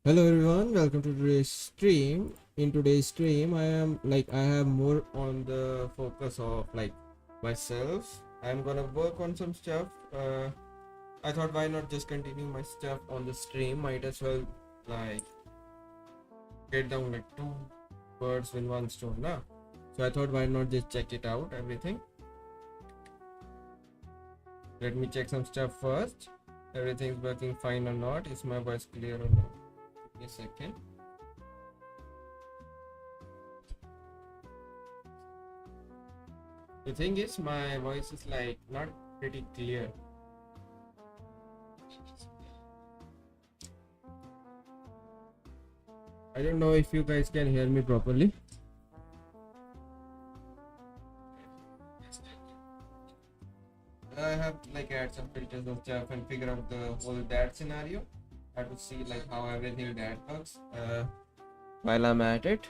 Hello everyone, welcome to today's stream. In today's stream, I have more on the focus of myself. I'm gonna work on some stuff. I thought why not just continue my stuff on the stream? Might as well like get down like two birds with one stone, nah? So I thought why not just check it out, everything. Let me check some stuff first. Everything's working fine or not? Is my voice clear or not? Give me a second. The thing is, my voice is like not pretty clear. I don't know if you guys can hear me properly. I have to add some filters and stuff and figure out the whole that scenario. I have to see how everything that works. While I'm at it,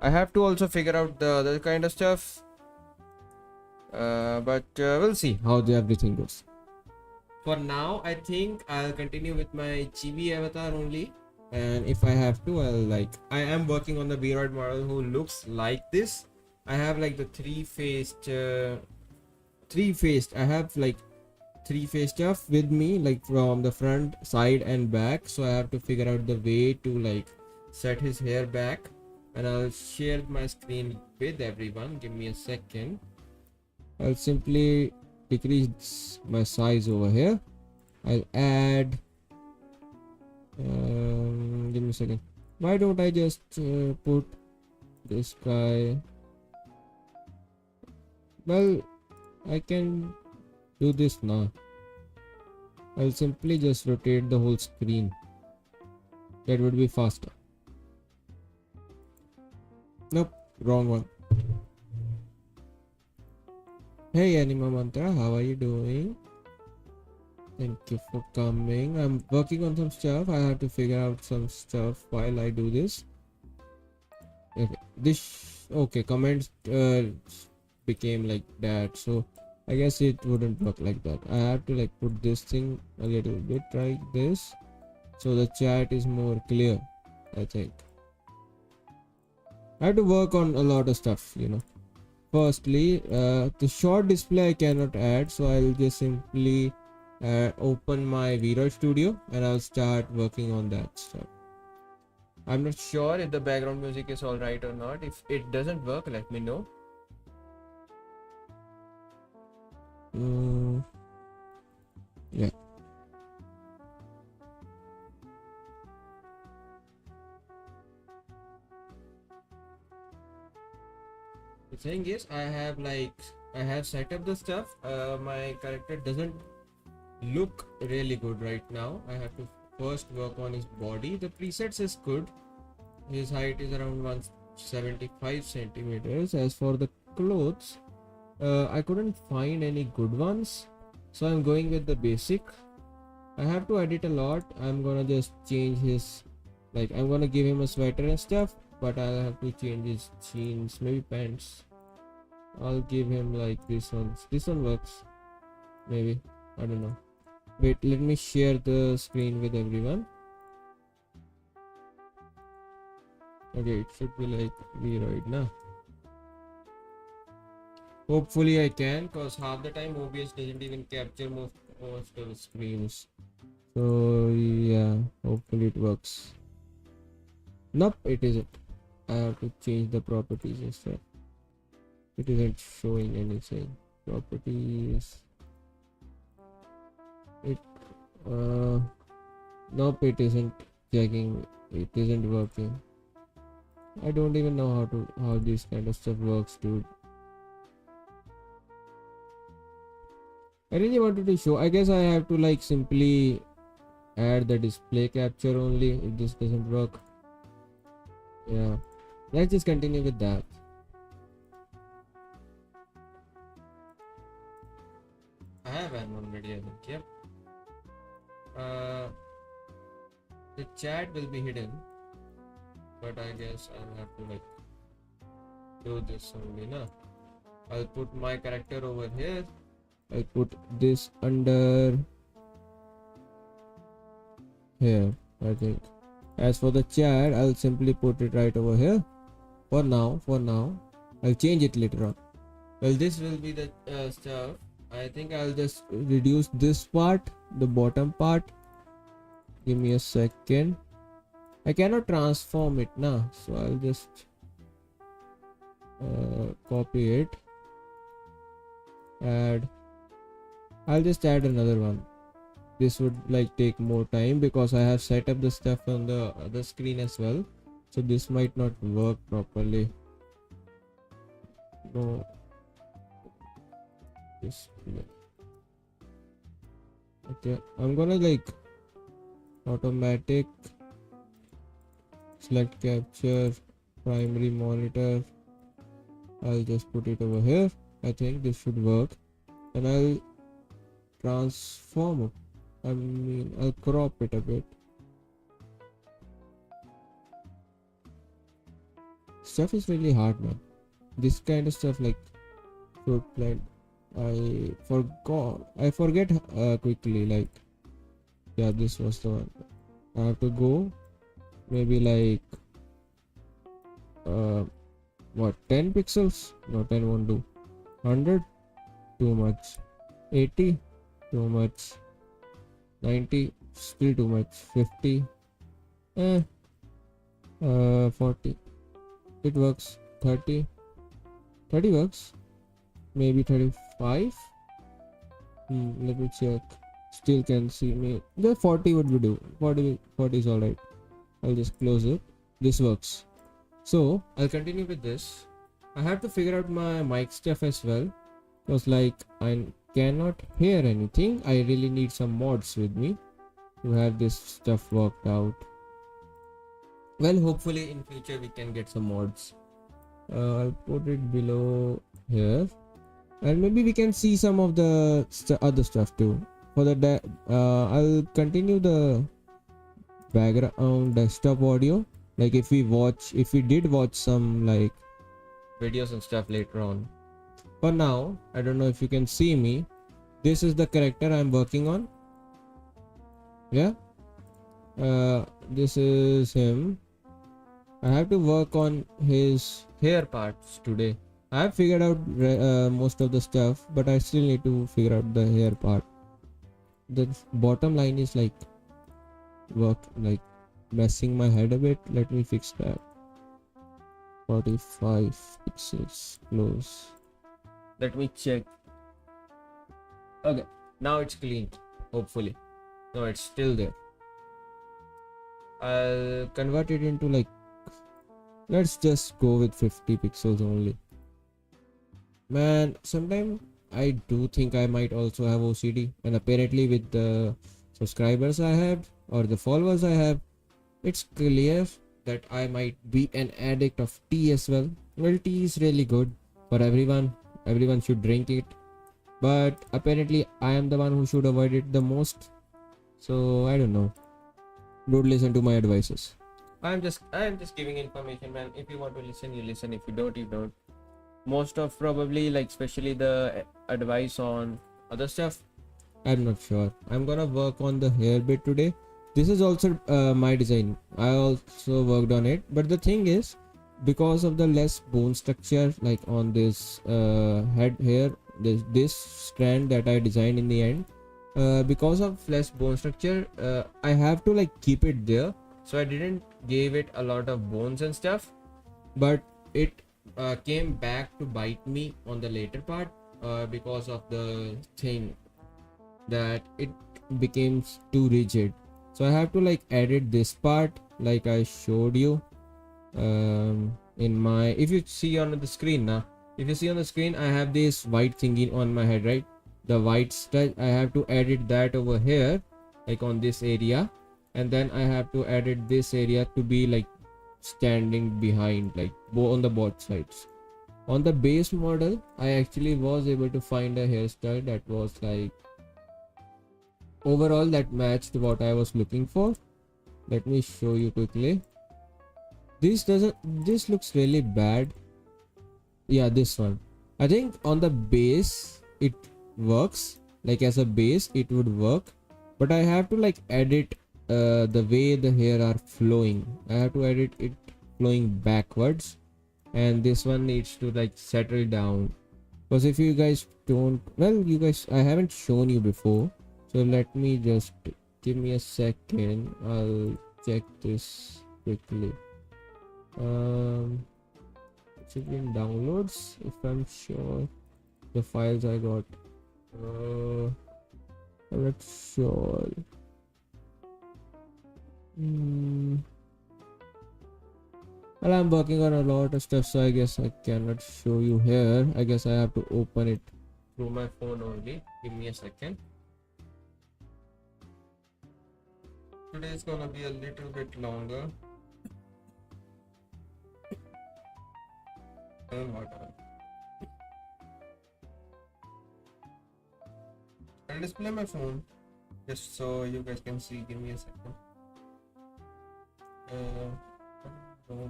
I have to also figure out the other kind of stuff. But we'll see how everything goes. For now, I think I'll continue with my chibi avatar only. And if I have to, I am working on the Vroid model who looks like this. I have the three-faced I have three-faced stuff with me, from the front, side and back. So I have to figure out the way to set his hair back, and I'll share my screen with everyone. Give me a second. I'll simply decrease my size over here. I'll add give me a second. Why don't I just put this guy? Well, I can do this now. I'll simply just rotate the whole screen. That would be faster. Nope, wrong one. Hey Anima Mantra, how are you doing? Thank you for coming. I'm working on some stuff. I have to figure out some stuff while I do this. Okay, comments became like that, so I guess it wouldn't work like that. I have to put this thing a little bit like this, so the chat is more clear. I think I have to work on a lot of stuff, Firstly, the short display I cannot add, so I'll just simply open my Vroid studio and I'll start working on that stuff. I'm not sure if the background music is alright or not. If it doesn't work, let me know. Yeah. The thing is, I have set up the stuff. My character doesn't look really good right now. I have to first work on his body. The presets is good. His height is around 175 centimeters. As for the clothes, I couldn't find any good ones, so I'm going with the basic. I have to edit a lot. I'm gonna just change his, I'm gonna give him a sweater and stuff, but I'll have to change his jeans, maybe pants. I'll give him this one. This one works, maybe. I don't know. Wait, let me share the screen with everyone. Okay, it should be Vroid now. Hopefully I can, cause half the time OBS doesn't even capture most of the screens. So yeah, hopefully it works. Nope, it isn't. I have to change the properties and stuff. It isn't showing anything. Properties. Nope, it isn't checking. It isn't working. I don't even know how this kind of stuff works, dude. I really wanted to show. I guess I have to simply add the display capture only if this doesn't work. Yeah, let's just continue with that. I have one already, I think. Yep. The chat will be hidden, but I guess I'll have to do this only now. I'll put my character over here. I'll put this under here, I think. As for the chat, I'll simply put it right over here. For now, I'll change it later on. Well, this will be the stuff. I think I'll just reduce this part, the bottom part. Give me a second. I cannot transform it now, so I'll just copy it. I'll just add another one. This would like take more time because I have set up the stuff on the other screen as well, so this might not work properly. No, okay, I'm gonna like automatic select capture primary monitor. I'll just put it over here. I think this should work, and I'll transform it. I'll crop it a bit. Stuff is really hard, man. This kind of stuff like fruit plant, I forget quickly. Like, yeah, this was the one. I have to go maybe like what, 10 pixels? No, 10 won't do. 100, too much. 80, too much. 90, still too much. 50, 40, it works. 30 works. Maybe 35. Let me check. Still can see me. The 40 would be do. 40 is alright. I'll just close it. This works. So I'll continue with this. I have to figure out my mic stuff as well, because like I cannot hear anything. I really need some mods with me to have this stuff worked out. Well, hopefully in future we can get some mods. I'll put it below here, and maybe we can see some of the other stuff too. For the I'll continue the background desktop audio. Like if we did watch some like videos and stuff later on. For now, I don't know if you can see me. This is the character I'm working on. Yeah. This is him. I have to work on his hair parts today. I have figured out most of the stuff, but I still need to figure out the hair part. The bottom line is like messing my head a bit. Let me fix that. 45 pixels close. Let me check. Okay, now it's clean. Hopefully. No, it's still there. I'll convert it into like, let's just go with 50 pixels only. Man, sometimes I do think I might also have OCD, and apparently with the subscribers I have or the followers I have, it's clear that I might be an addict of tea as well. Well, tea is really good for everyone. Everyone should drink it, but apparently I am the one who should avoid it the most. So I don't know. Don't listen to my advices. I am just giving information, man. If you want to listen, you listen. If you don't, you don't. Most of probably like, especially the advice on other stuff, I'm not sure. I'm gonna work on the hair bit today. This is also my design. I also worked on it, but the thing is, because of the less bone structure like on this head here, this strand that I designed in the end, because of less bone structure, I have to like keep it there, so I didn't give it a lot of bones and stuff, but it came back to bite me on the later part, because of the thing that it became too rigid. So I have to like edit this part like I showed you in my, if you see on the screen now, if you see on the screen, I have this white thingy on my head, right? The white stuff, I have to edit that over here, like on this area, and then I have to edit this area to be like standing behind, like on the both sides. On the base model, I actually was able to find a hairstyle that was like overall that matched what I was looking for. Let me show you quickly. This looks really bad. Yeah, this one. I think on the base it works, like as a base it would work, but I have to like edit the way the hair are flowing. I have to edit it flowing backwards, and this one needs to like settle down. Because if you guys don't, well, you guys, I haven't shown you before, so let me just give me a second. I'll check this quickly. It's in downloads, if I'm sure the files I got. I'm not sure. Well, I'm working on a lot of stuff, so I guess I cannot show you here. I guess I have to open it through my phone only. Give me a second. Today is gonna be a little bit longer. I'll display my phone just so you guys can see. Give me a second.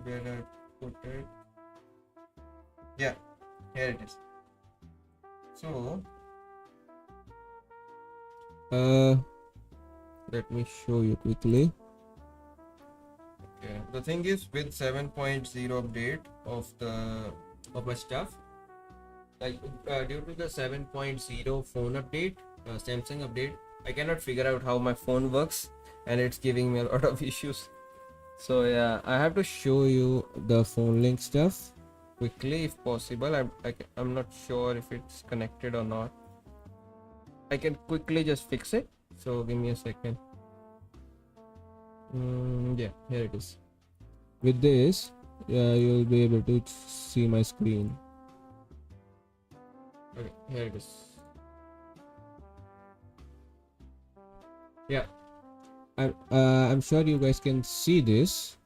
Where I put it. Yeah, here it is. So let me show you quickly. Okay, the thing is, with 7.0 update of my stuff, like due to the 7.0 phone update, Samsung update, I cannot figure out how my phone works, and it's giving me a lot of issues. So yeah, I have to show you the phone link stuff quickly if possible. I'm not sure if it's connected or not. I can quickly just fix it, so give me a second. Yeah, here it is. With this, yeah, you'll be able to see my screen. Okay, here it is. Yeah, I'm sure you guys can see this.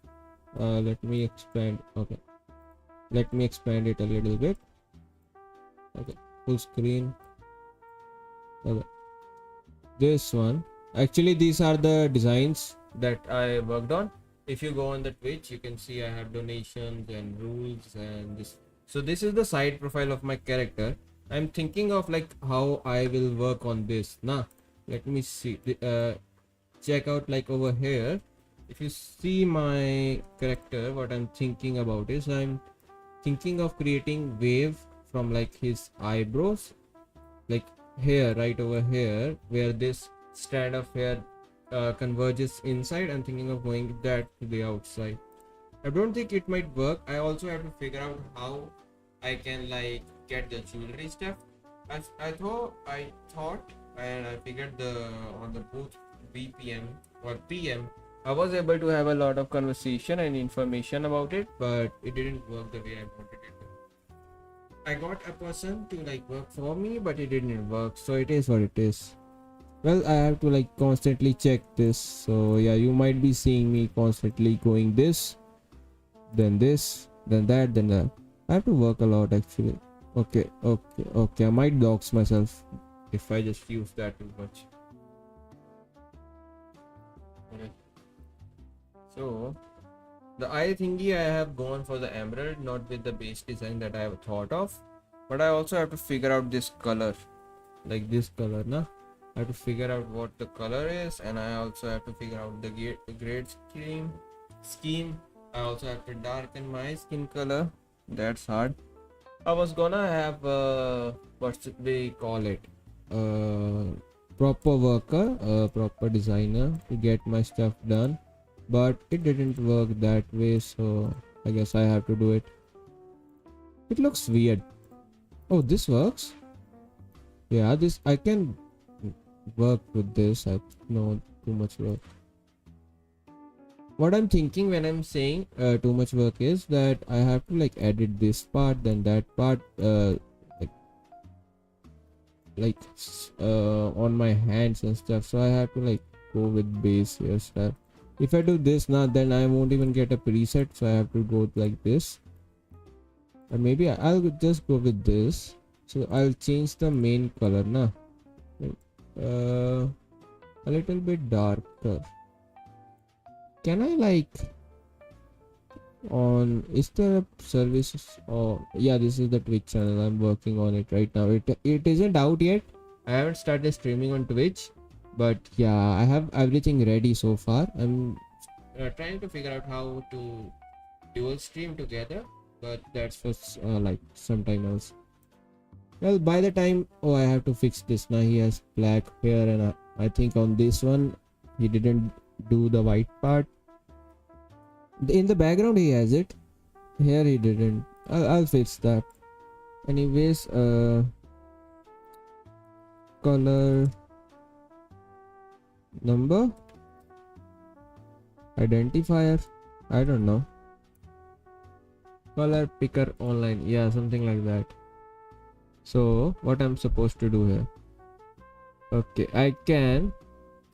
Let me expand. Okay, let me expand it a little bit. Okay, full screen. Okay, this one. Actually, these are the designs that I worked on. If you go on the Twitch, you can see I have donations and rules and this. So this is the side profile of my character. I'm thinking of like how I will work on this. Now, let me see. Check out like over here. If you see my character, what I'm thinking about is I'm thinking of creating wave from like his eyebrows, like here, right over here, where this strand of hair converges inside. I'm thinking of going that to the outside. I don't think it might work. I also have to figure out how I can like get the jewelry stuff. I thought and I figured on the both BPM or PM, I was able to have a lot of conversation and information about it, but it didn't work the way I wanted it to. I got a person to like work for me, but it didn't work, so it is what it is. Well, I have to like constantly check this, so yeah, you might be seeing me constantly going this, then that, then that. I have to work a lot actually. Okay, I might dox myself if I just use that too much. Okay. So the eye thingy, I have gone for the emerald, not with the base design that I have thought of, but I also have to figure out this color, like this color, na. I have to figure out what the color is, and I also have to figure out the grade scheme. I also have to darken my skin color. That's hard. I was gonna have what we call it, proper worker, proper designer to get my stuff done, but it didn't work that way, so I guess I have to do it. It looks weird. Oh, this works. Yeah, this I can work with this. I know too much work. What I'm thinking when I'm saying too much work is that I have to like edit this part, then that part, on my hands and stuff. So I have to like go with base hairstyle. If I do this now, then I won't even get a preset. So I have to go like this, or maybe I'll just go with this. So I'll change the main color now. A little bit darker. Can I like is there a service? Oh yeah, this is the Twitch channel. I'm working on it right now. It isn't out yet. I haven't started streaming on Twitch, But yeah, I have everything ready so far. I'm trying to figure out how to dual stream together, but that's for like sometime else. Well, by the time, oh, I have to fix this now. He has black hair, and I think on this one he didn't do the white part. In the background he has it. Here he didn't. I'll fix that. Anyways, color number identifier. I don't know. Color picker online. Yeah, something like that. So what I'm supposed to do here? Okay, I can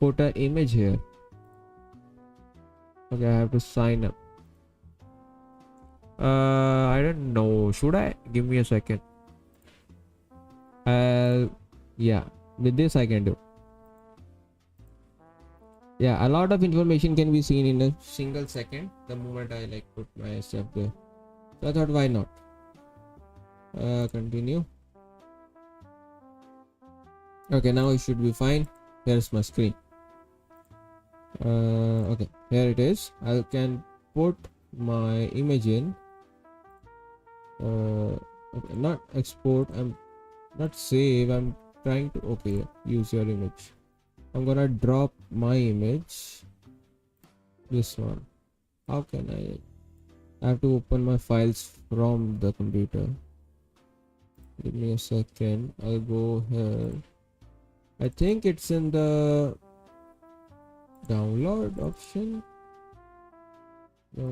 put an image here. Okay, I have to sign up. I don't know. Should I? Give me a second. Yeah, with this I can do. Yeah, a lot of information can be seen in a single second the moment I like put myself there. So I thought, why not? Continue. Okay, now it should be fine. Here's my screen. Okay, here it is. I can put my image in. Okay, not export. I'm not save. I'm trying to. Okay, use your image. I'm gonna drop my image. This one. How can I have to open my files from the computer. Give me a second. I'll go here. I think it's in the download option. No,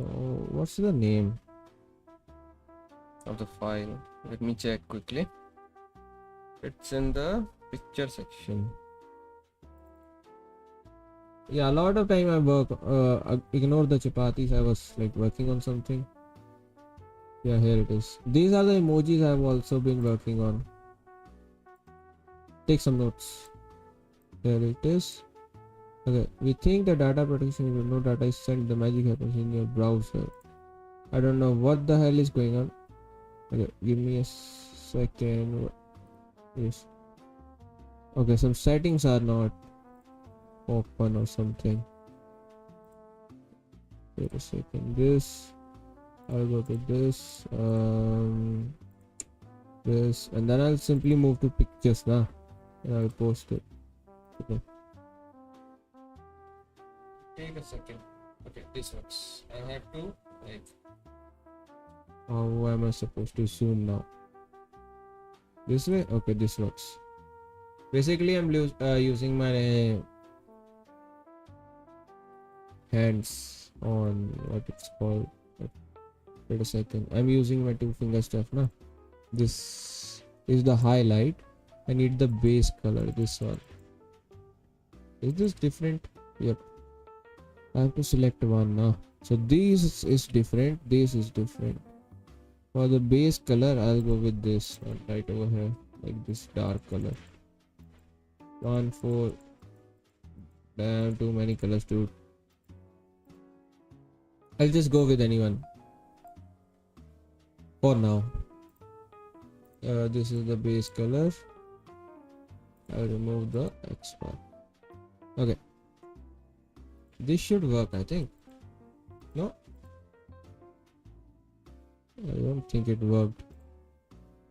what's the name of the file? Let me check quickly. It's in the picture section. Yeah, a lot of time I work. Ignore the chapatis. I was like working on something. Yeah, here it is. These are the emojis I've also been working on. Take some notes. Here it is. Okay, we think the data protection, no data is sent, the magic happens in your browser. I don't know what the hell is going on. Okay, give me a second. Yes. Okay, some settings are not open or something. Wait a second. This. I'll go to this. This, and then I'll simply move to pictures now, and I'll post it. Okay. Take a second. Okay, this works. I have to like. How am I supposed to zoom now? This way? Okay, this works. Basically, I'm using my hands on what it's called. Wait a second. I'm using my two finger stuff now. This is the highlight. I need the base color. This one. Is this different? Yep. I have to select one now. So this is different. This is different. For the base color, I'll go with this one right over here, like this dark color. 1, 4. Damn, too many colors, dude. I'll just go with anyone for now. This is the base color. I'll remove the X bar. Okay. This should work, I think. No? I don't think it worked.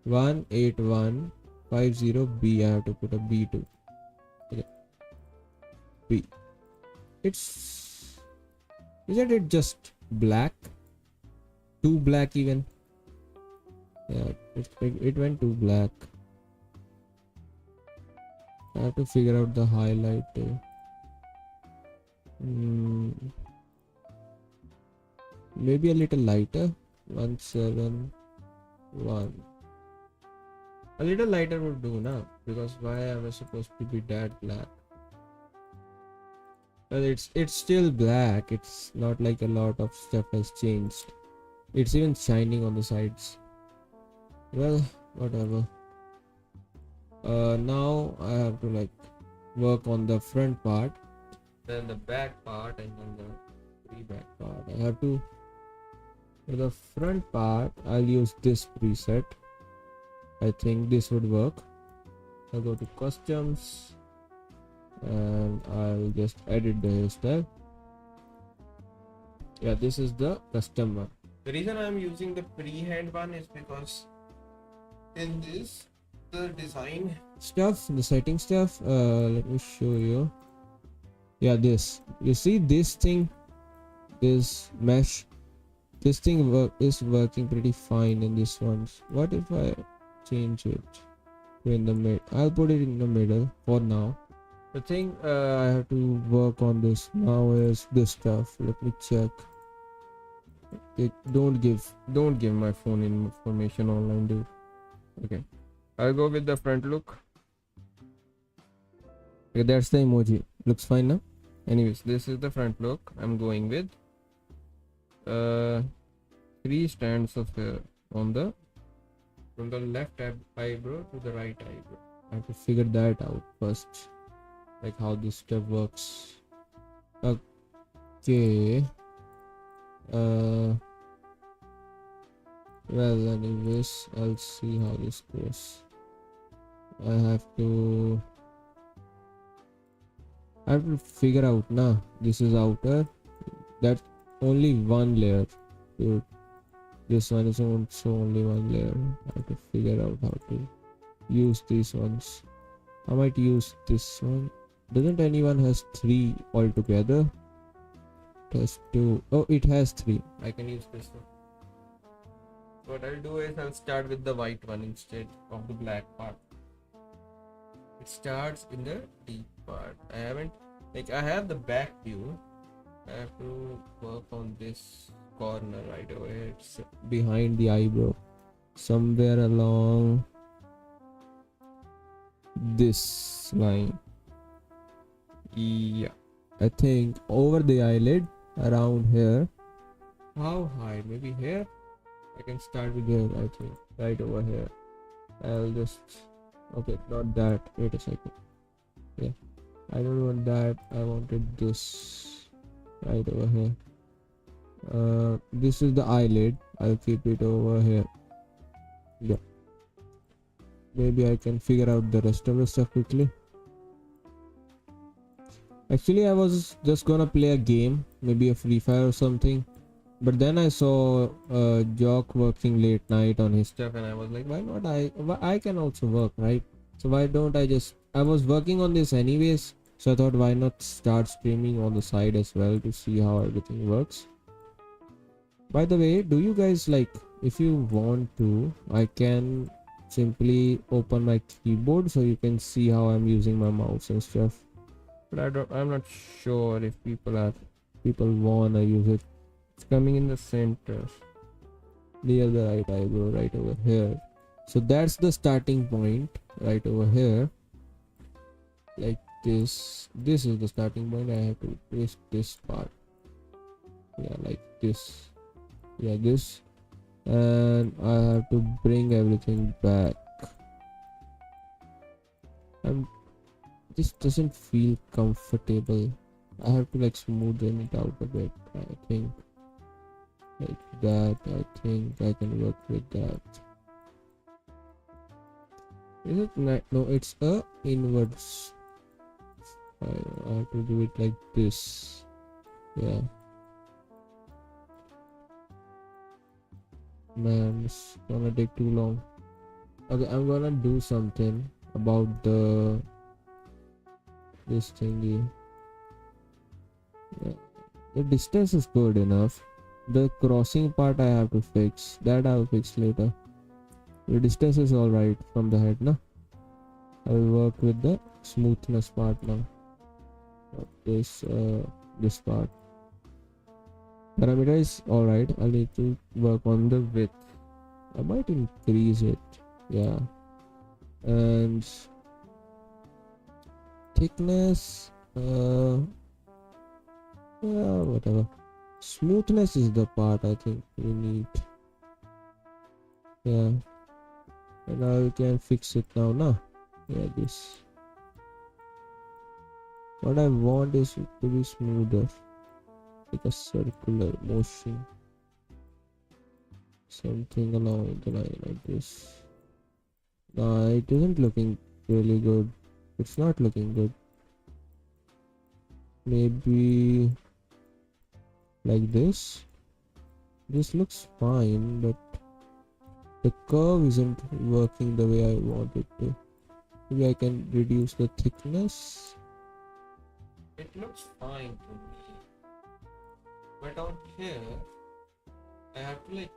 18150B. I have to put a B too. Okay. B. Isn't it just black? Too black even. Yeah, it went too black. I have to figure out the highlight too. Maybe a little lighter. 171. A little lighter would do now, because why am I supposed to be that black? Well, it's still black. It's not like a lot of stuff has changed. It's even shining on the sides. Well, whatever. Now I have to like work on the front part, then the back part, and then the back part. I have to. For the front part, I'll use this preset. I think this would work. I'll go to customs, and I'll just edit the hairstyle. Yeah, this is the custom one. The reason I'm using the pre-hand one is because in this, the design stuff, the setting stuff, let me show you. Yeah, this, you see this thing, this mesh, this thing is working pretty fine in this one. What if I change it to in the mid? I'll put it in the middle for now. The thing I have to work on this now is this stuff. Let me check. Don't give my phone information online, dude. Okay, I'll go with the front look. Okay, that's the emoji. Looks fine now. Anyways, this is the front look. I'm going with 3 strands of hair on the from the left eyebrow to the right eyebrow. I have to figure that out first, like how this stuff works. Okay. Well, anyways, I'll see how this goes. I have to figure out now. This is outer. That's only one layer, dude. This one is also only one layer. I have to figure out how to use these ones. I might use this one. Doesn't anyone has 3 altogether? Plus 2. Oh, it has 3. I can use this one. What I'll do is I'll start with the white one instead of the black part. It starts in the deep part. I have the back view. I have to work on this corner right over here. It's behind the eyebrow, somewhere along this line. Yeah, I think over the eyelid, around here. How high? Maybe here. I can start with here. I think right over here. I'll just, okay, not that. Wait a second. Yeah, I don't want that. I wanted this right over here. This is the eyelid. I'll keep it over here. Yeah, maybe I can figure out the rest of the stuff quickly. Actually, I was just gonna play a game, maybe a Free Fire or something, but then I saw Jock working late night on his stuff, and I was like, why not I can also work, right? So why don't I was working on this anyways, so I thought, why not start streaming on the side as well to see how everything works. By the way, do you guys like, if you want to, I can simply open my keyboard so you can see how I'm using my mouse and stuff, but I'm not sure if people wanna use it. It's coming in the center near the right eyebrow, right over here. So that's the starting point, right over here, like this. This is the starting point. I have to twist this part, yeah, like this. Yeah, this, and I have to bring everything back. This doesn't feel comfortable. I have to like smoothen it out a bit, I think, like that. I think I can work with that. Is it not? No, it's a inwards. I have to do it like this. Yeah, man, it's gonna take too long. Okay, I'm gonna do something about this thingy. Yeah. The distance is good enough. The crossing part I have to fix. That I'll fix later. The distance is alright from the head, na? I'll work with the smoothness part now. This part. Parameter is alright. I need to work on the width. I might increase it. Yeah. And thickness, yeah, whatever. Smoothness is the part I think we need. Yeah, and I can fix it now. Yeah, this. What I want is it to be smoother, like a circular motion, something along the line like this. Nah, it isn't looking really good. It's not looking good. maybe like this. This looks fine, but the curve isn't working the way I want it to. Maybe I can reduce the thickness. It looks fine to me. But on here, I have to like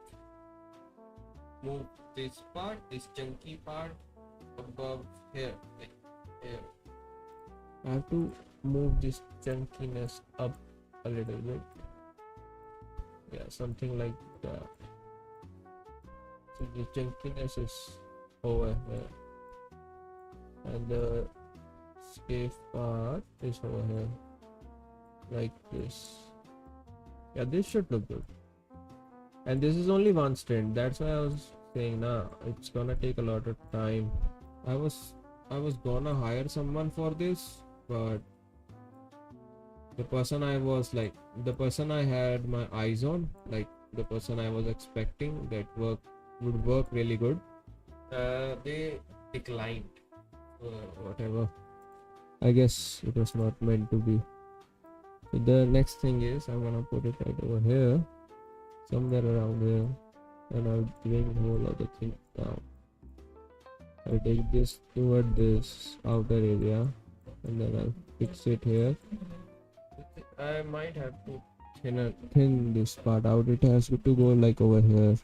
move this part, this chunky part above here, like here. I have to move this chunkiness up a little bit. Yeah, something like that. So the chunkiness is over here, and the scale part is over here, like this. Yeah, this should look good. And this is only one strand. That's why I was saying, nah, it's gonna take a lot of time. I was gonna hire someone for this, but the person I had my eyes on, like the person I was expecting that would work really good, they declined. Whatever. I guess it was not meant to be. So the next thing is I'm gonna put it right over here, somewhere around here, and I'll bring whole other thing down. I'll take this toward this outer area, and then I'll fix it here. I might have to thin this part out. It has to go like over here,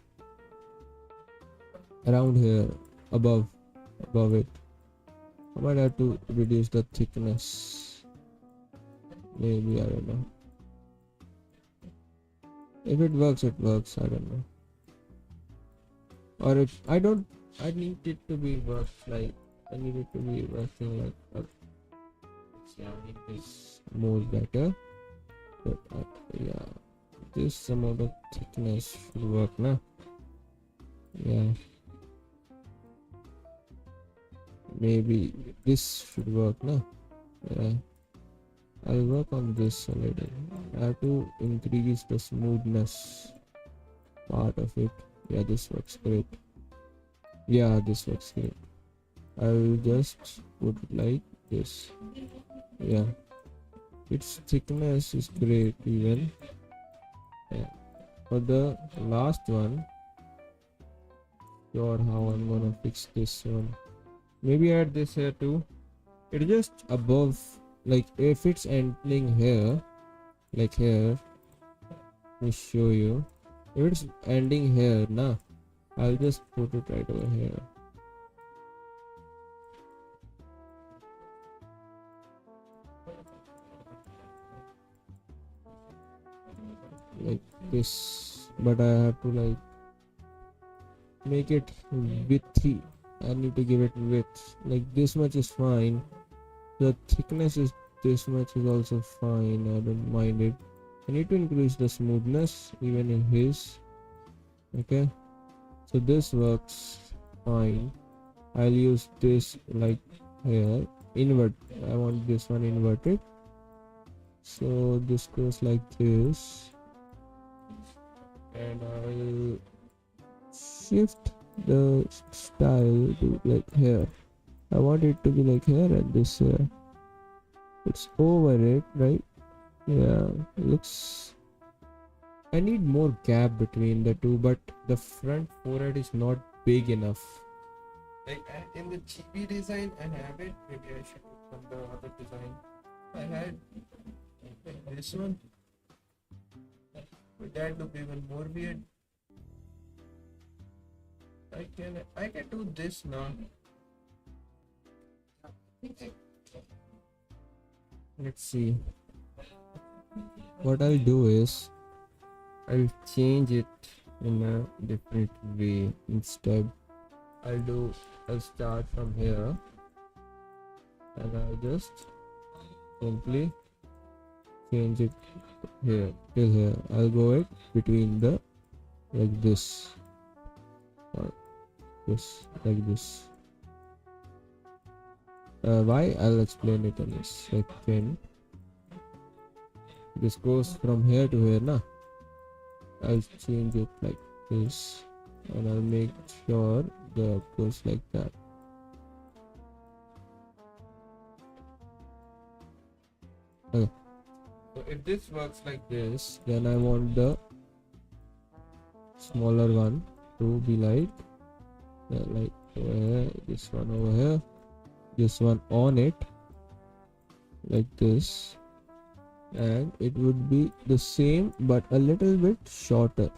around here, above it. I might have to reduce the thickness. Maybe, I don't know. If it works, it works. I don't know. Or if I don't, I need it to be I need it to be working like. Yeah, I need this more better. But yeah, this amount of thickness should work now. Yeah, maybe this should work now. Yeah, I'll work on this a little. I have to increase the smoothness part of it. Yeah, this works great. Yeah, this works great. I'll just put it like this. Yeah, its thickness is great even. Yeah. For the last one, sure how I'm gonna fix this one. Maybe add this here too. It's just above, like if it's ending here, like here. Let me show you. If it's ending here, nah, I'll just put it right over here. Like this, but I have to like make it widthy. I need to give it width. Like this much is fine. The thickness is this much is also fine. I don't mind it. I need to increase the smoothness even in his. Okay, so this works fine. I'll use this like here. Invert. I want this one inverted. So this goes like this. And I'll shift the style to like here. I want it to be like here and this here. It's over it, right? Yeah, looks. I need more gap between the two, but the front forehead is not big enough. Like in the GB design, I have it. Maybe I should put from the other design. I had like this one. Would that look even more weird? I can do this now. Let's see. What I'll do is I'll change it in a different way. Instead, I'll start from here and I'll just simply change it here till here. I'll go it between the like this or this like this. Why? I'll explain it in a second. This goes from here to here, na? I'll change it like this and I'll make sure that goes like that. Okay. if this works like this, this, then I want the smaller one to be like over here, this one over here, this one on it, like this, and it would be the same but a little bit shorter,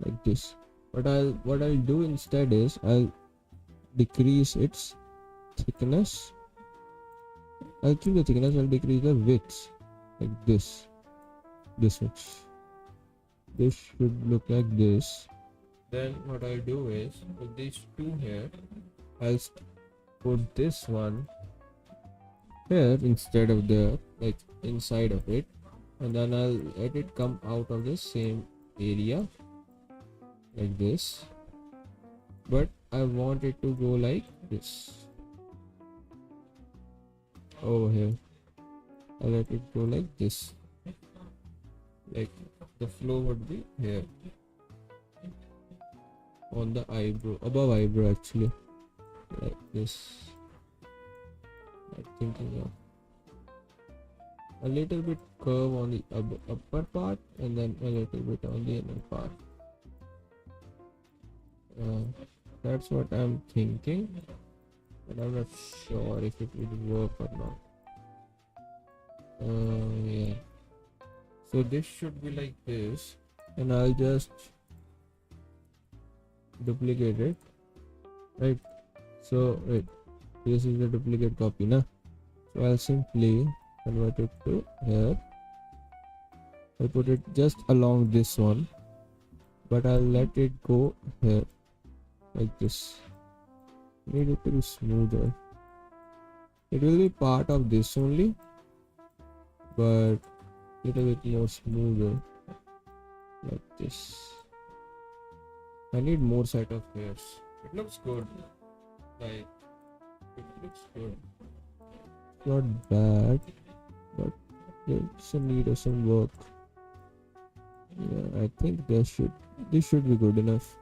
like this. But what I'll do instead is I'll decrease its thickness. I'll keep the thickness, I'll decrease the width, like this much. This should look like this. then what I'll do is with these two here, I'll put this one here instead of there, like inside of it, and then I'll let it come out of the same area, like this. But I want it to go like this over here. I'll let it go like this, like the flow would be here on the eyebrow, above eyebrow actually, like this. I'm thinking of a little bit curve on the upper part and then a little bit on the inner part. That's what I'm thinking, but I'm not sure if it would work or not. Yeah. so this should be like this. And I'll just duplicate it, right? So wait, this is the duplicate copy now. So I'll simply convert it to here. I'll put it just along this one, but I'll let it go here, like this. Need it to be smoother. It will be part of this only, but little bit more smoother, like this. I need more set of hairs. It looks good. Like it looks good. Not bad, but there's a need of some work. Yeah, I think this should be good enough.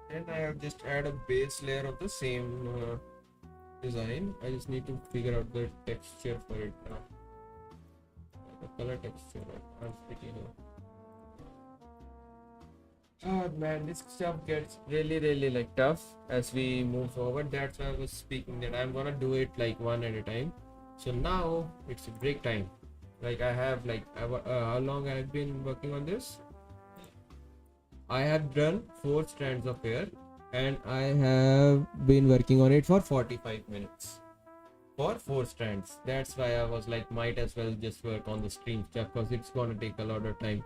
And I have just add a base layer of the same design. I just need to figure out the texture for it now. The color texture. I'm speaking of. Oh man, this stuff gets really like tough as we move forward. That's why I was speaking that I'm gonna do it like one at a time. So now it's a break time. Like I have like how long I've been working on this? I have done 4 strands of hair and I have been working on it for 45 minutes for 4 strands. That's why I was like, might as well just work on the stream stuff because it's gonna take a lot of time.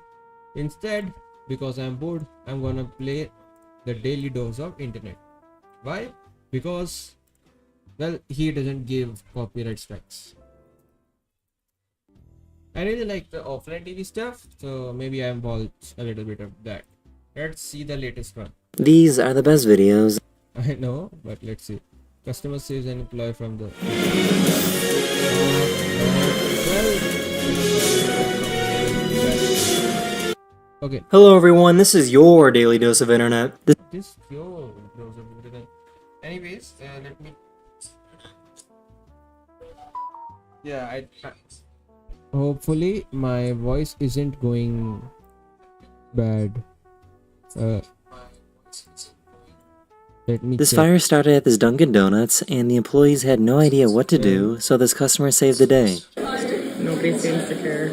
Instead, because I'm bored, I'm gonna play the daily dose of internet. Why? Because, well, he doesn't give copyright strikes. I really like the offline TV stuff, so maybe I involved a little bit of that. Let's see the latest one. These are the best videos. I know, but let's see. Customer saves an employee from the... Okay. Hello everyone, this is your daily dose of internet. This yo those are good. Anyways, let me. Yeah, I Hopefully my voice isn't going bad. Let me This check. fire started at this Dunkin' Donuts, and the employees had no idea what to do, so this customer saved the day. Nobody seems to care.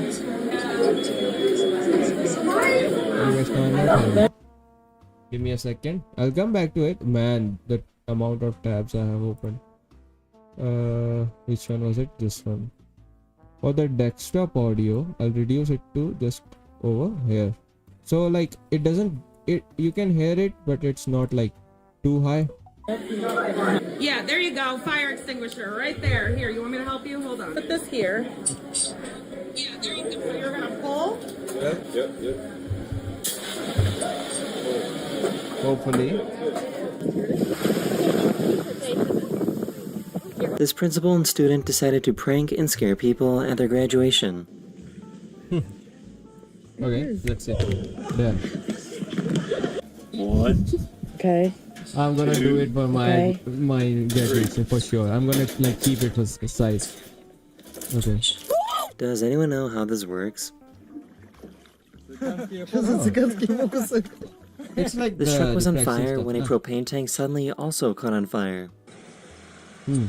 Give me a second. I'll come back to it. Man, the amount of tabs I have opened. Which one was it? This one. For the desktop audio, I'll reduce it to just over here. So like it doesn't. You can hear it, but it's not like too high. Yeah, there you go. Fire extinguisher right there. Here, you want me to help you? Hold on. Put this here. Yeah, there you go. You're gonna pull. Yep. Hopefully. This principal and student decided to prank and scare people at their graduation. Okay, that's it. There. What? Okay. I'm gonna do it for my Okay. graduation for sure. I'm gonna like keep it for size. Okay. Does anyone know how this works? It's like This the truck was on reflection fire stuff, when a huh? propane tank suddenly also caught on fire. Hmm.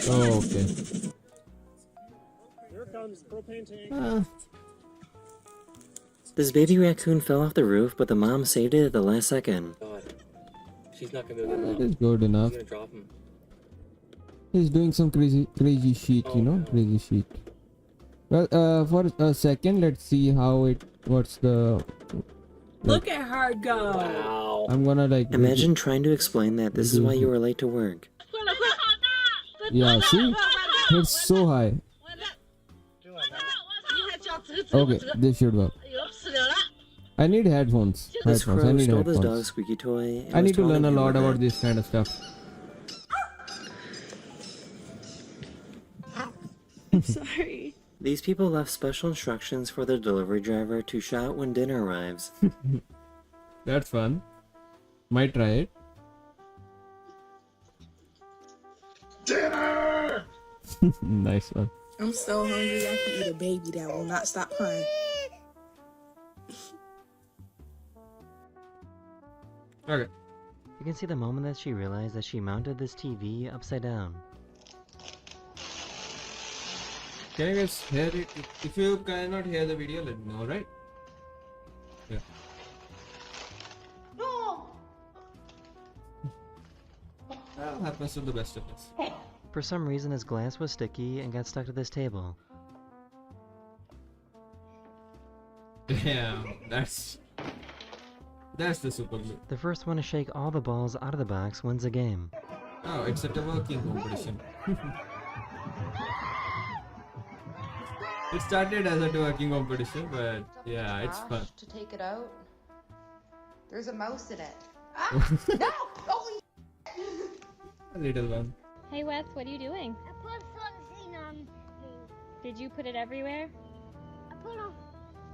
Oh, okay. Here comes propane tank. This baby raccoon fell off the roof, but the mom saved it at the last second. God. She's not gonna be able to That is good enough. She's gonna drop him. He's doing some crazy shit, you know, crazy shit. Well, for a second, let's see how it. What's the? Look at her go. Wow. I'm gonna like. Imagine trying to explain that this is why you were late to work. Yeah, see, it's so high. Okay, this should work. I need headphones. This Headphones. I crow need stole this headphones. dog's squeaky toy. And I was need to learn a taunting him lot with about it. this kind of stuff. Sorry. These people left special instructions for their delivery driver to shout when dinner arrives. That's fun. Might try it. Dinner! Nice one. I'm so hungry I can eat a baby that will not stop crying. Okay. You can see the moment that she realized that she mounted this TV upside down. Can you guys hear it? If you cannot hear the video, let me know, right? Yeah. That happens to the best of us. For some reason, his glass was sticky and got stuck to this table. Damn, that's the super glue. The first one to shake all the balls out of the box wins the game. Oh, it's at a working competition. It started as a working competition, but yeah, it's fun. To take it out. There's a mouse in it. No! Holy A little one. Hey Wes, what are you doing? I put something on me. Did you put it everywhere? I put on.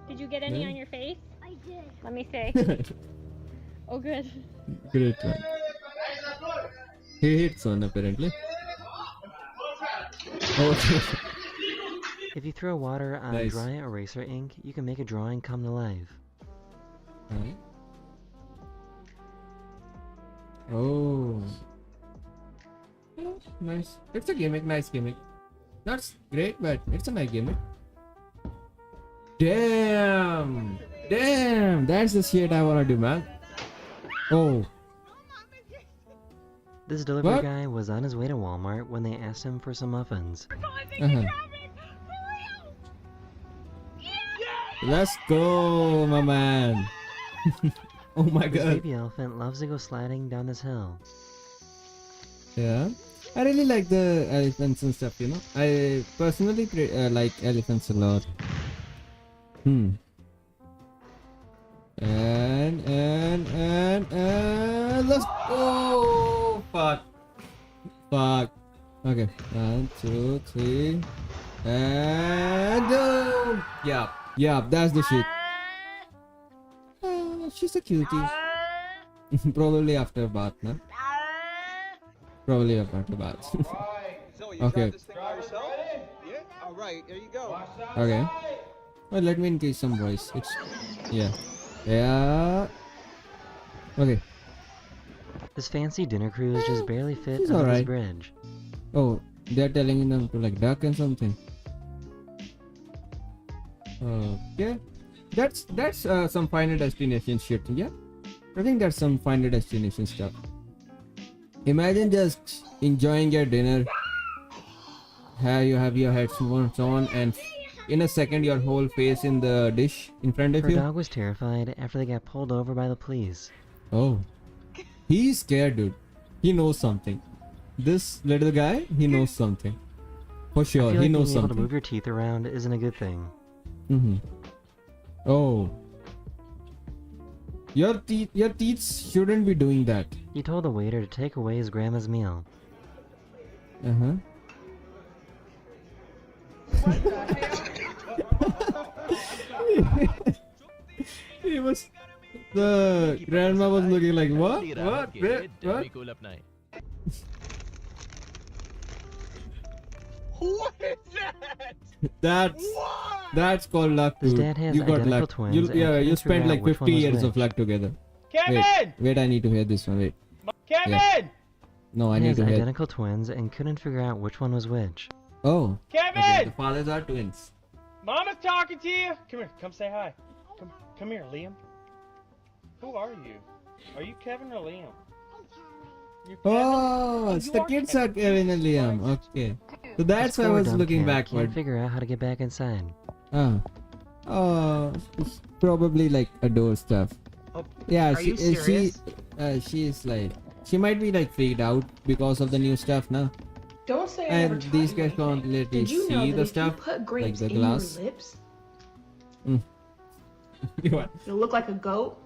Did you get any Yeah. on your face? I did. Let me see. Oh good. Great one. He hits one apparently. Okay. If you throw water on Nice. dry eraser ink, you can make a drawing come to life. Alright. Oh. Yeah, nice. It's a gimmick, nice gimmick. Not great, but it's a nice gimmick. Damn! Damn! That's the shit I wanna do, man. Oh. This delivery What? guy was on his way to Walmart when they asked him for some muffins. Uh-huh. Let's go, my man. Oh my This god. baby elephant loves to go sliding down this hill. Yeah. I really like the elephants and stuff, you know. I personally like elephants a lot. And let's go. Fuck. Okay. 1, 2, 3. And yeah, that's the shit. She's a cutie. Probably after bath, no? Probably after bath. Alright, so you Okay. got this thing by yourself? Yeah? Alright, there you go. Okay. Well, let me increase some voice. It's yeah. Okay. This fancy dinner cruise just barely fit She's under this alright. bridge. Oh, they're telling them to like duck and something. Okay. That's some final destination shit. Yeah. I think that's some final destination stuff. Imagine just enjoying your dinner. You have your headphones on, and in a second, your whole face in the dish in front of Her you. dog was terrified after they got pulled over by the police. Oh, he's scared, dude. He knows something. This little guy, he knows something. For I sure, feel he like knows being able to something. move your teeth around isn't a good thing. Oh. Your teeth shouldn't be doing that. He told the waiter to take away his grandma's meal. He was. The grandma was looking like, what? What? What? What is that? That's called luck, His dude. dad has You got identical luck. twins. You, and yeah, couldn't you figure spent out like which 50 one was years of which. luck together. Kevin! Wait, I need to hear this one. Wait. Kevin! Yeah. No, I He need has to hear. identical twins and couldn't figure out which one was which. Oh. Kevin! Okay, the fathers are twins. Mama's talking to you. Come here. Come say hi. Come here, Liam. Who are you? Are you Kevin or Liam? You Kevin? Oh, it's you the are kids Kevin. are Kevin and Liam. Okay. So that's This why I poor was dumb looking kid backward. Can't figure out how to get back inside. Oh. Oh, it's probably like adore stuff. Oh, Yeah, are you serious? she's like, she might be like freaked out because of the new stuff now. Don't say I never And taught these you guys anything. can't let you Did you know see that the if stuff, you put like grapes the in glass. your lips, What? you'll look like a goat?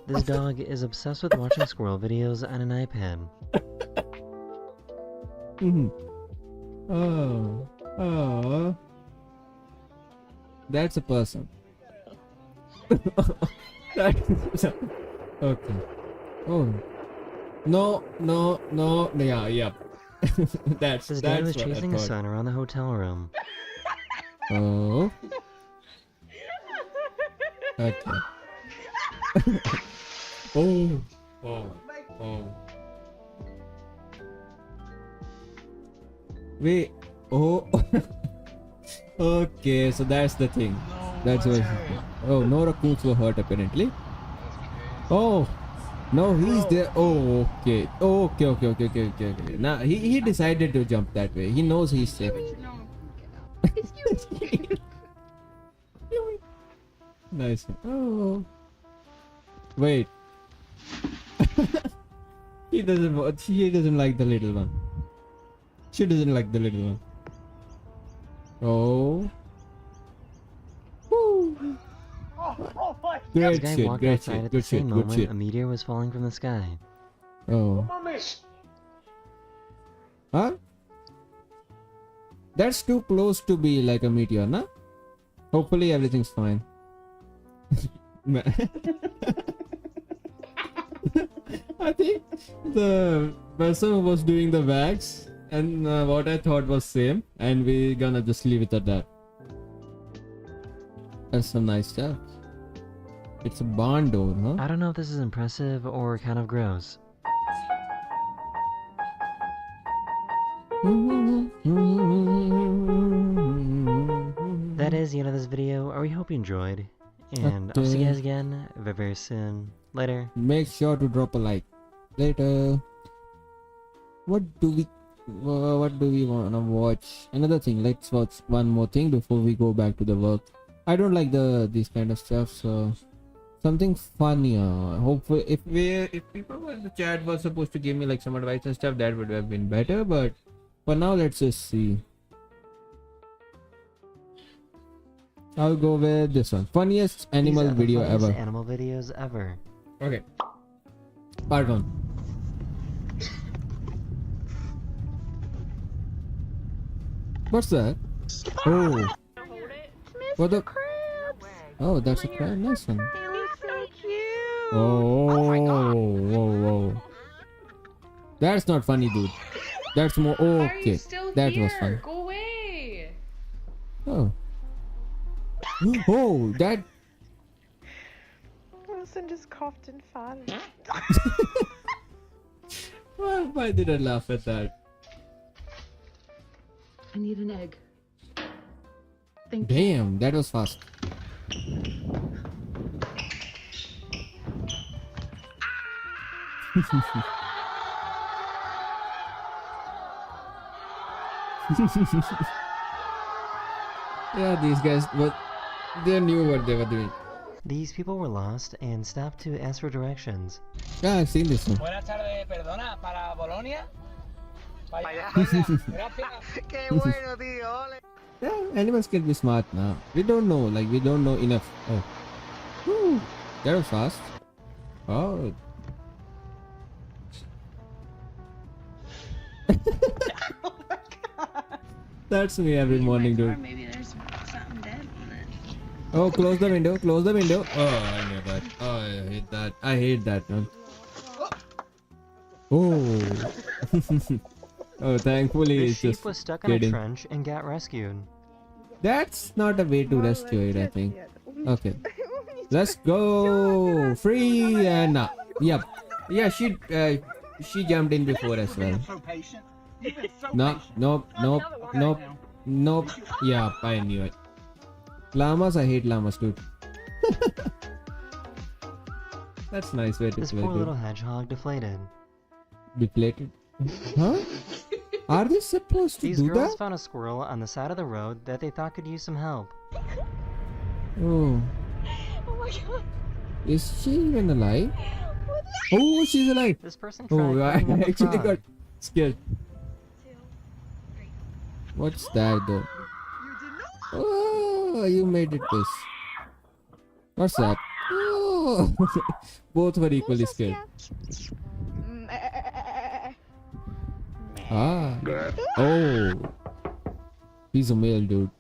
This dog is obsessed with watching squirrel videos on an iPad. Mhm. Oh, oh, that's a person. That's okay. Oh, no, yeah. that's His dad was what I chasing his thought. son around the hotel room. Oh. Okay. Oh. Wait. Oh. Okay, so that's the thing. That's what. Oh, no raccoons were hurt apparently. Oh. No, he's there. Oh, okay. Okay. Now he decided to jump that way. He knows he's safe. Nice. Oh. Wait. He doesn't like the little one. She doesn't like the little one. Oh. Woo. The Great guy shit, walked great outside shit, at the good same shit, good moment shit. a meteor was falling from the sky. Oh. Huh? That's too close to be like a meteor, nah? Hopefully everything's fine. I think the person who was doing the wax and what I thought was same, and we gonna just leave it at that. That's some nice stuff. It's a barn door, huh? I don't know if this is impressive or kind of gross. That is the end of this video. We hope you enjoyed. And I'll see you guys again very, very soon. Later. Make sure to drop a like. Later. What do we wanna watch? Another thing. Let's watch one more thing before we go back to the work. I don't like this kind of stuff, so something funnier. Hopefully, if people in the chat were supposed to give me like some advice and stuff, that would have been better. But for now, let's just see. I'll go with this one. Funniest animal These are the video funniest ever. Animal videos ever. Okay. Part 1. What's that? Oh. What the? Oh, that's a crab. Nice one. Oh, whoa. That's not funny, dude. That's more. Oh, okay. That was fun. Go away. Oh. Oh, that. Wilson just coughed and fun. Why did I laugh at that? I need an egg. Damn, that was fast. Yeah, these guys, but they knew what they were doing. These people were lost and stopped to ask for directions. Yeah, I've seen this one. Buenas tardes, perdona, para Bolonia. Qué bueno, tío. Ole. Yeah, animals can be smart now. We don't know enough. Oh. Whew, that was fast. Oh. That's me every morning, dude. Maybe there's something dead on it. Oh, close the window. Oh, I knew that. Oh, I hate that, man. Oh. Oh, thankfully This it's sheep just was stuck in a kidding. trench and got rescued. That's not a way to rescue it, I think. Okay. Let's go! Free and yep. Yeah, she jumped in before as well. No, nope, nope, nope, nope. Yeah, I knew it. Llamas, I hate llamas, dude. That's a nice way to This play, poor dude. little hedgehog deflated. Deflated? Huh? Are they supposed to These do girls that? found a squirrel on the side of the road that they thought could use some help. Oh. Oh my god. Is she even alive? Oh, she's alive! This person tried Oh, I cleaning up a actually frog. got scared. What's that though? Oh, you made it this. What's that? Oh, both were equally scared. Ah. Oh. He's a male, dude.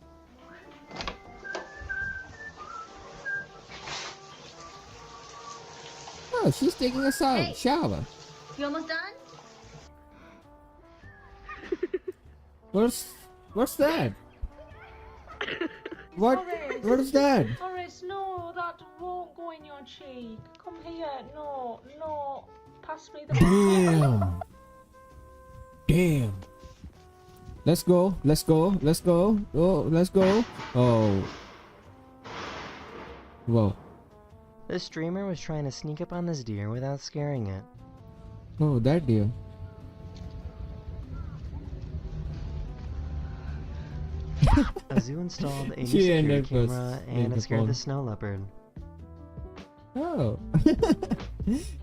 Oh, she's taking a shower. You almost done? What's that? What is that? Horace, no, that won't go in your cheek. Come here. No, no. Pass me the Damn. Damn. Let's go. Let's go. Let's go. Oh, let's go. Oh. Whoa. This streamer was trying to sneak up on this deer without scaring it. Oh, that deer. A zoo installed a new She security ended up camera in and the it scared phone. the snow leopard. Oh.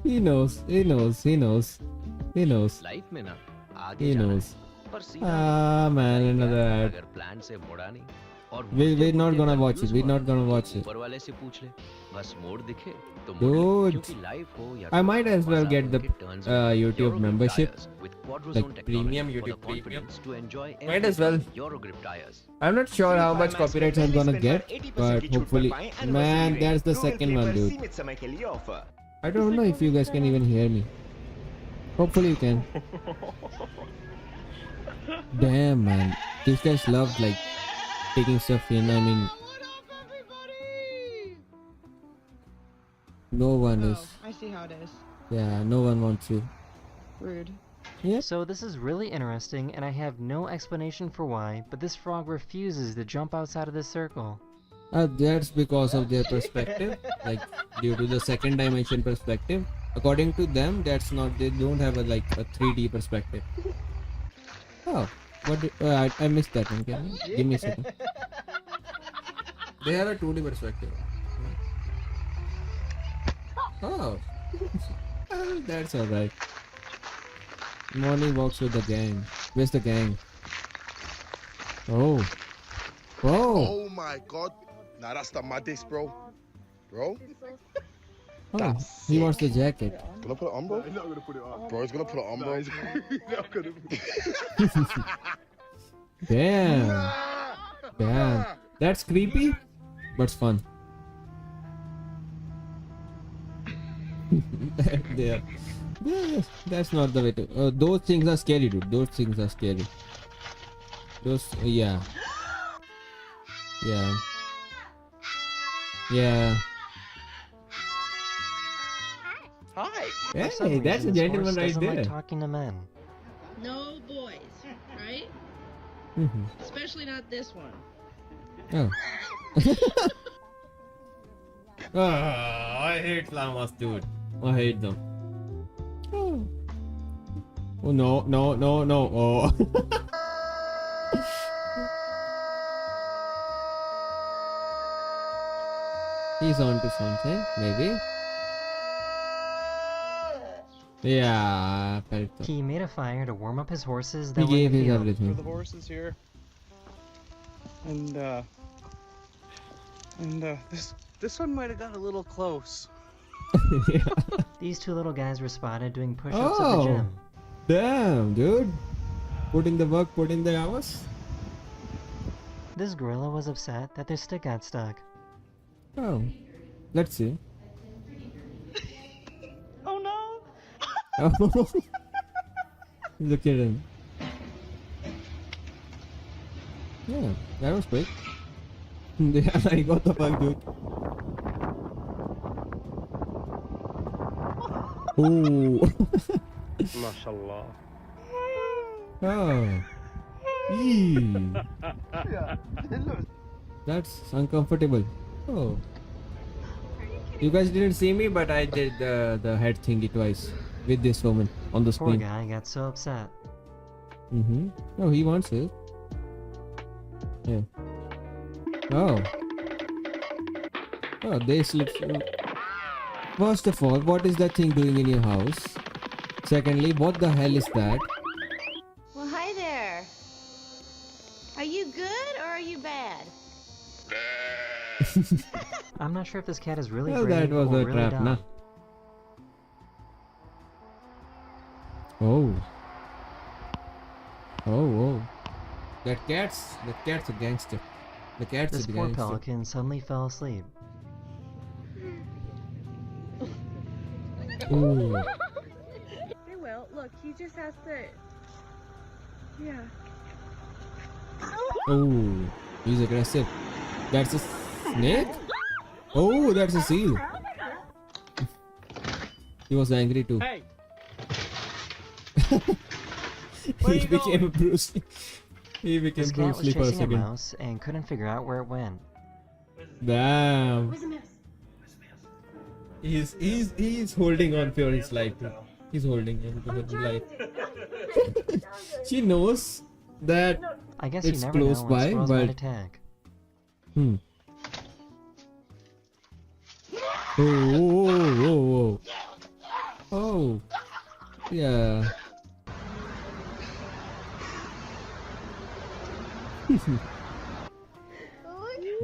He knows. He knows. He knows. He knows. Life में ना आगे He जाना knows. है, पर सीधा Ah, man, another ad. अगर plan से मुड़ा नहीं और We're not gonna watch it. We're not gonna watch it. ऊपर वाले से पूछ ले बस मोड़ दिखे तो Dude, क्योंकि लाइफ हो या I might as well get the YouTube Eurogrip membership, tires with quadrozone like technology premium for the YouTube premium. confidence to enjoy Might as well. everything Eurogrip tires. I'm not sure how much copyrights I'm gonna get, but hopefully, man, that's the second one, dude. I don't know if you guys can even hear me. Hopefully you can. Damn, man, these guys love like taking stuff in. I mean, no one is. I see how it is. Yeah, no one wants you. Rude. Yeah. So this is really interesting and I have no explanation for why, but this frog refuses to jump outside of this circle. That's because of their perspective, like due to the second dimension perspective. According to them, that's not. They don't have a 3D perspective. Oh, what? I missed that one. Can you give me a second? They have a 2D perspective. Oh, that's alright. Morning walks with the gang. Where's the gang? Oh, whoa. Oh my god. Nah, that's the maddest, bro. Bro? Oh, he wants the jacket. Gonna put it on, bro? He's not gonna put it on. Bro, he's gonna put it on, bro. He's not gonna put it Damn. Damn. That's creepy, but it's fun. Yeah. That's not the way to. Those things are scary, dude. Those things are scary. Those, yeah. Yeah. Yeah. Hi. Hey, For some reason, that's a this gentleman horse right doesn't there. like talking to men. No boys, right? Mhm. Especially not this one. Oh. I hate llamas, dude. I hate them. Oh, oh no, no, no, no. Oh. He's on to something, maybe. Yeah, I felt so. He made a fire to warm up his horses He that were in gave the his field. everything. For the horses here. And this one might have got a little close. Yeah. These two little guys were spotted doing push-ups at the Oh, gym. damn, dude. Put in the work, put in the hours. This gorilla was upset that their stick got stuck. Oh, let's see. Oh no. Oh, look at him. Yeah, that was quick. Yeah, like, what the fuck, dude? Oh. MashaAllah. Oh. Eee. That's uncomfortable. Oh. You guys didn't see me, but I did the head thingy twice with this woman on the Poor screen. guy got so upset. Mm-hmm. Oh, he wants it. Yeah. Oh. Oh, this looks... First of all, what is that thing doing in your house? Secondly, what the hell is that? Well, hi there. Are you good or are you bad? I'm not sure if this cat is really Well, brave that was or a really trap, dumb. nah. Oh. Oh. That cat's a gangster. The cat's This a poor gangster. pelican suddenly fell asleep. Ooh. They will. Look, he just has to. Yeah. Oh, he's aggressive. That's a snake? Oh, that's a seal. He was angry too. Hey! He became a Bruce Lee. He became This cat Bruce was Lee for a chasing a second. mouse and couldn't figure out where it went. Damn. He's holding on for his life. He's holding on for his life. She knows that I guess it's you never close know when by, squirrels might but attack. Oh. Oh. Yeah.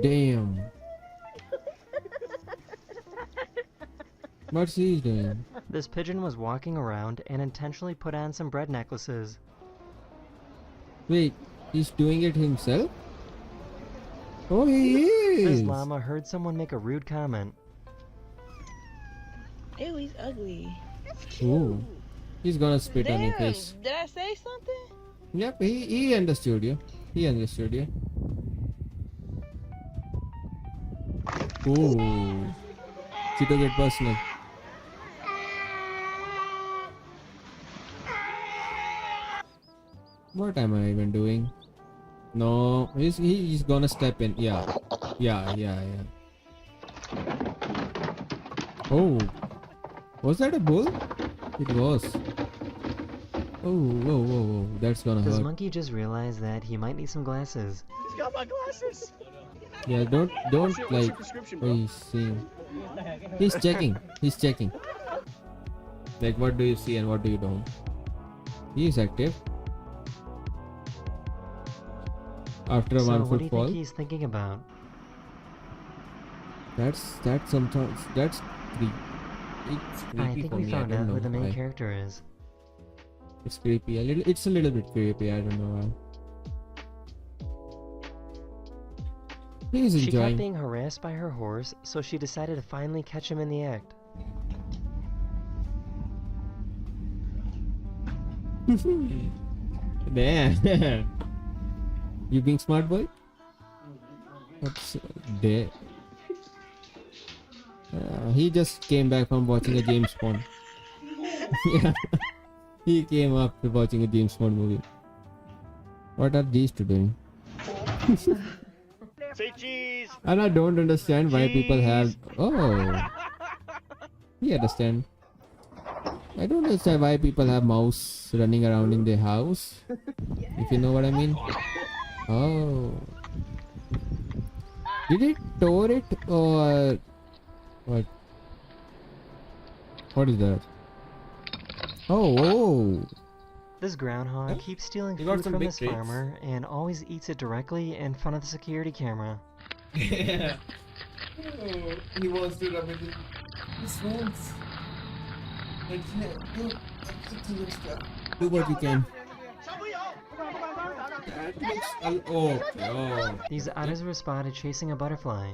Damn. What's he doing? This pigeon was walking around and intentionally put on some bread necklaces. Wait, he's doing it himself? Oh, he This is! llama heard someone make a rude comment. Ew, he's ugly. Ooh. He's gonna spit on your face. Did I say something? Yep, he understood you. He understood you. Ooh. She took it personal. What am I even doing? No, he's gonna step in. Yeah. Oh. Was that a bull? It was. Oh, whoa. That's gonna This hurt. monkey just realized that he might need some glasses. He's got my glasses! Yeah, don't What's your like. prescription, Oh, bro? he's seeing. He's checking. Like, what do you see and what do you don't? He is active. After a So 1 what do foot you fall. think he's thinking about? That's sometimes that's creepy. It's I creepy think for we me. found I don't out know who the main why. character is. It's creepy. It's a little bit creepy. I don't know why. He's She kept enjoying. being harassed by her horse, so she decided to finally catch him in the act. Damn. You being smart boy? What's there? He just came back from watching a James Bond. Yeah. He came after watching a James Bond movie. What are these two doing? Say cheese! And I don't understand why people have... Oh. We understand. I don't understand why people have mouse running around in their house. If you know what I mean. Oh. Did it tore it or... What? What is that? Oh. This groundhog keeps stealing You got food some from big this treats. farmer and always eats it directly in front of the security camera. Yeah. Oh, he wants to rub it in his hands. Like, Do what you can. Oh. These otters were spotted chasing a butterfly.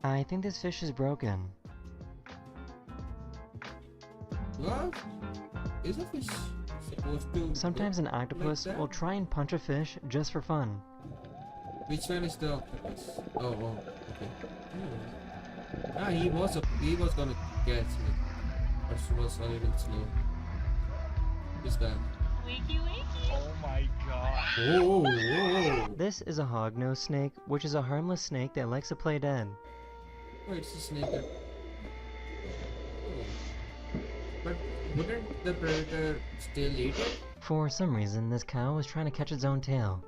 I think this fish is broken. What? Is a fish supposed to? Sometimes an octopus that? will try and punch a fish just for fun. Which one is the octopus? Oh, okay. Ah, he was gonna catch me, but she was a little slow. Who's that? Wakey wakey. Oh my god. Oh. This is a hognose snake, which is a harmless snake that likes to play dead. Oh, it's a snake. Oh. But wouldn't the predator still eat it? For some reason, this cow is trying to catch its own tail.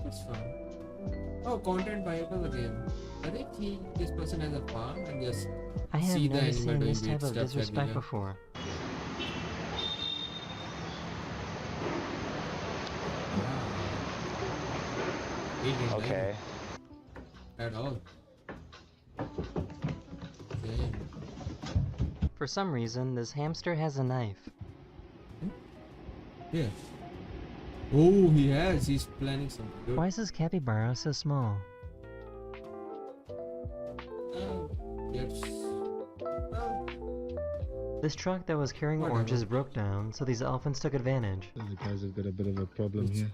That's fun. Oh, content viable again. I think this person has a farm and just I have see the never animal seen doing this weird type of stuff disrespect everywhere. before. He didn't like Okay. it at all. Damn. For some reason, this hamster has a knife. Yeah. Oh, he has. He's planning something good. Why is this capybara so small? Yes. This truck that was carrying Whatever. oranges broke down, so these elephants took advantage. The guys have got a bit of a problem here.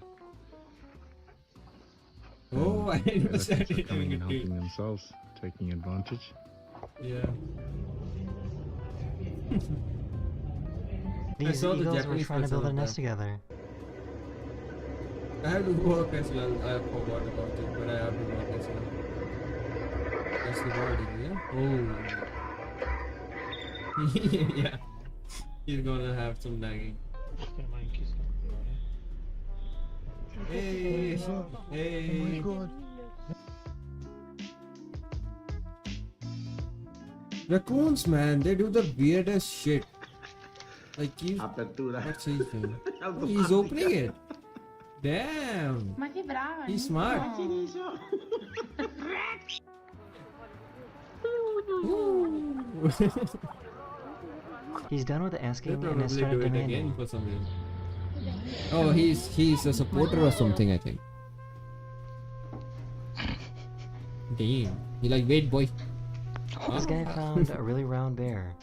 Oh, I The was elephants are doing coming it and too. helping themselves, taking advantage. Yeah. These saw the eagles were Japanese trying to person build a on nest that. together. I have to work as well. I forgot about it, but I have to work as well. That's the wording, yeah? Oh. Yeah. He's gonna have some nagging. Hey! Hey! Oh my god. Raccoons, man, they do the weirdest shit. Like what's he doing? Oh, he's opening it. Damn. Ma che brava. He's smart. Ooh. He's done with They'll asking and probably has do started it again demanding. for some reason. Oh, he's a supporter or something, I think. Damn. He like, wait, boy. This guy found a really round bear.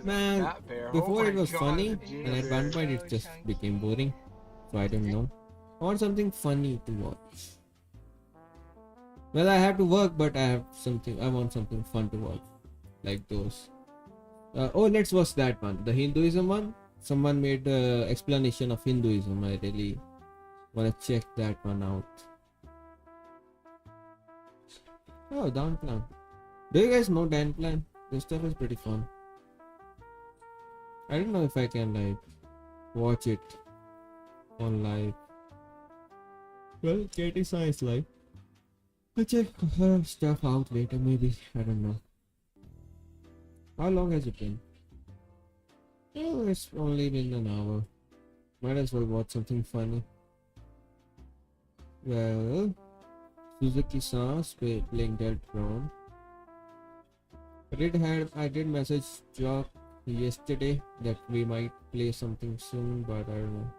Man, before it was funny, and at one point it just became boring. So I don't know. I want something funny to watch. Well, I have to work, but I want something fun to watch. Like those. Oh, let's watch that one. The Hinduism one. Someone made the explanation of Hinduism. I really wanna check that one out. Oh, Downplan. Do you guys know Downplan? This stuff is pretty fun. I don't know if I can like watch it on live. Well, Katie Science Live. I'll check her stuff out later, maybe. I don't know. How long has it been? Oh, it's only been an hour. Might as well watch something funny. Well, Suzuki-san playing Dead Throne. I did message Jock yesterday that we might play something soon, but I don't know.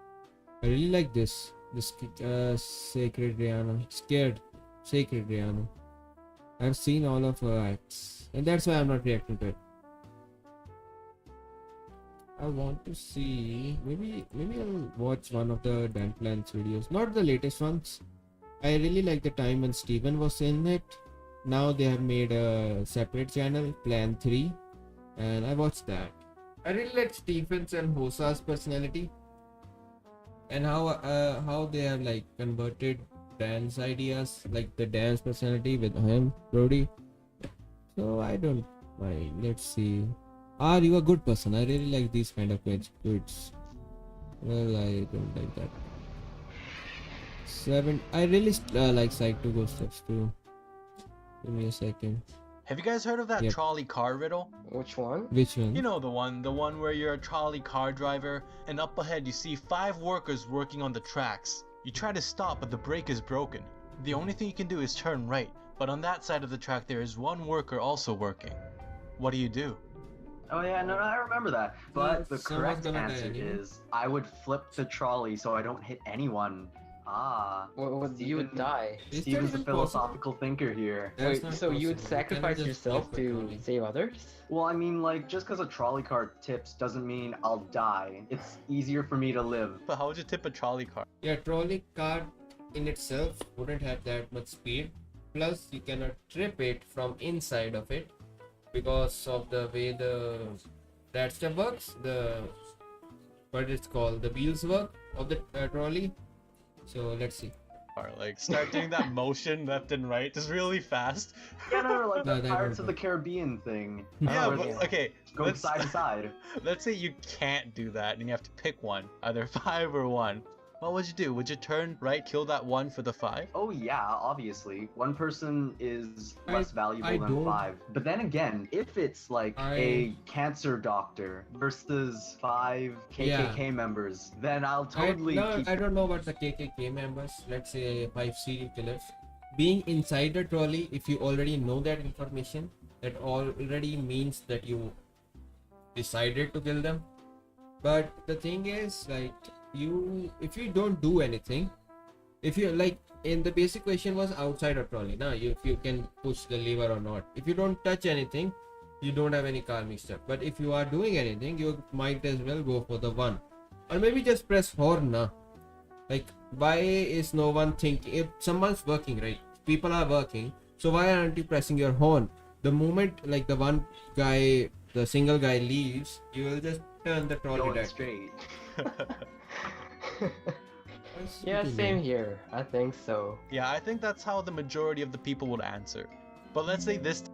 I really like this Sacred Rihanna. Sacred Rihanna. I've seen all of her acts, and that's why I'm not reacting to it. I want to see, maybe I'll watch one of the Dan Plans videos, not the latest ones. I really like the time when Steven was in it. Now they have made a separate channel, Plan 3, and I watched that. I really like Steven's and Hosa's personality, and how they have like converted Dan's ideas, like the Dan's personality with him, Brody. So I don't mind. Let's see. Are you a good person? I really like these kind of tweets. Well, I don't like that. 7. I really like Side to Go Steps too. Give me a second. Have you guys heard of that Yep. trolley car riddle? Which one? Which one? You know the one where you're a trolley car driver and up ahead you see 5 workers working on the tracks. You try to stop but the brake is broken. The only thing you can do is turn right, but on that side of the track there is 1 worker also working. What do? Oh yeah, no, I remember that. But the Someone's correct gonna die answer anyway. is I would flip the trolley so I don't hit anyone Ah. Well, you would die. Steven's a philosophical thinker here. Wait, so you would sacrifice yourself to save others? Well, I mean, like, just because a trolley car tips doesn't mean I'll die. It's easier for me to live. But how would you tip a trolley car? Yeah, trolley car in itself wouldn't have that much speed. Plus, you cannot trip it from inside of it because of the way that stuff works. What it's called, the wheels work of the trolley. So let's see. Like start doing that motion left and right just really fast. Yeah, no, like the Pirates of the Caribbean thing. Yeah, but okay. Go side to side. Let's say you can't do that and you have to pick one, either 5 or 1. What would you do? Would you turn right, kill that 1 for the 5? Oh yeah, obviously. One person is less valuable than 5. But then again, if it's like a cancer doctor versus 5 KKK members, then I'll totally I don't know about the KKK members. Let's say 5 serial killers. Being inside the trolley, if you already know that information, that already means that you decided to kill them. But the thing is, like, if you don't do anything, if you like in the basic question was outside a trolley now, if you can push the lever or not. If you don't touch anything, you don't have any karmic stuff. But if you are doing anything, you might as well go for the 1, or maybe just press horn now. Like, why is no one thinking? If someone's working, right, people are working, so why aren't you pressing your horn? The moment like the one guy, the single guy leaves, you will just turn the trolley that straight. Yeah, same here. I think so. Yeah, I think that's how the majority of the people would answer. But let's say this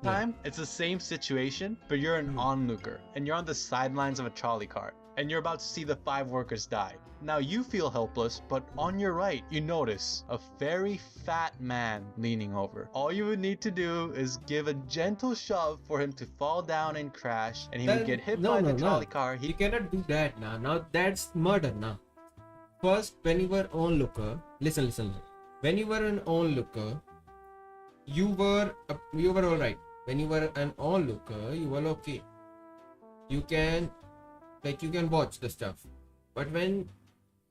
time, it's the same situation, but you're an onlooker, and you're on the sidelines of a trolley car, and you're about to see the 5 workers die. Now you feel helpless, but on your right, you notice a very fat man leaning over. All you would need to do is give a gentle shove for him to fall down and crash, and he would get hit by the trolley car. You cannot do that now. Now that's murder now. First, when you were onlooker, listen. When you were an onlooker, you were alright. When you were an onlooker, you were okay. You can watch the stuff. But when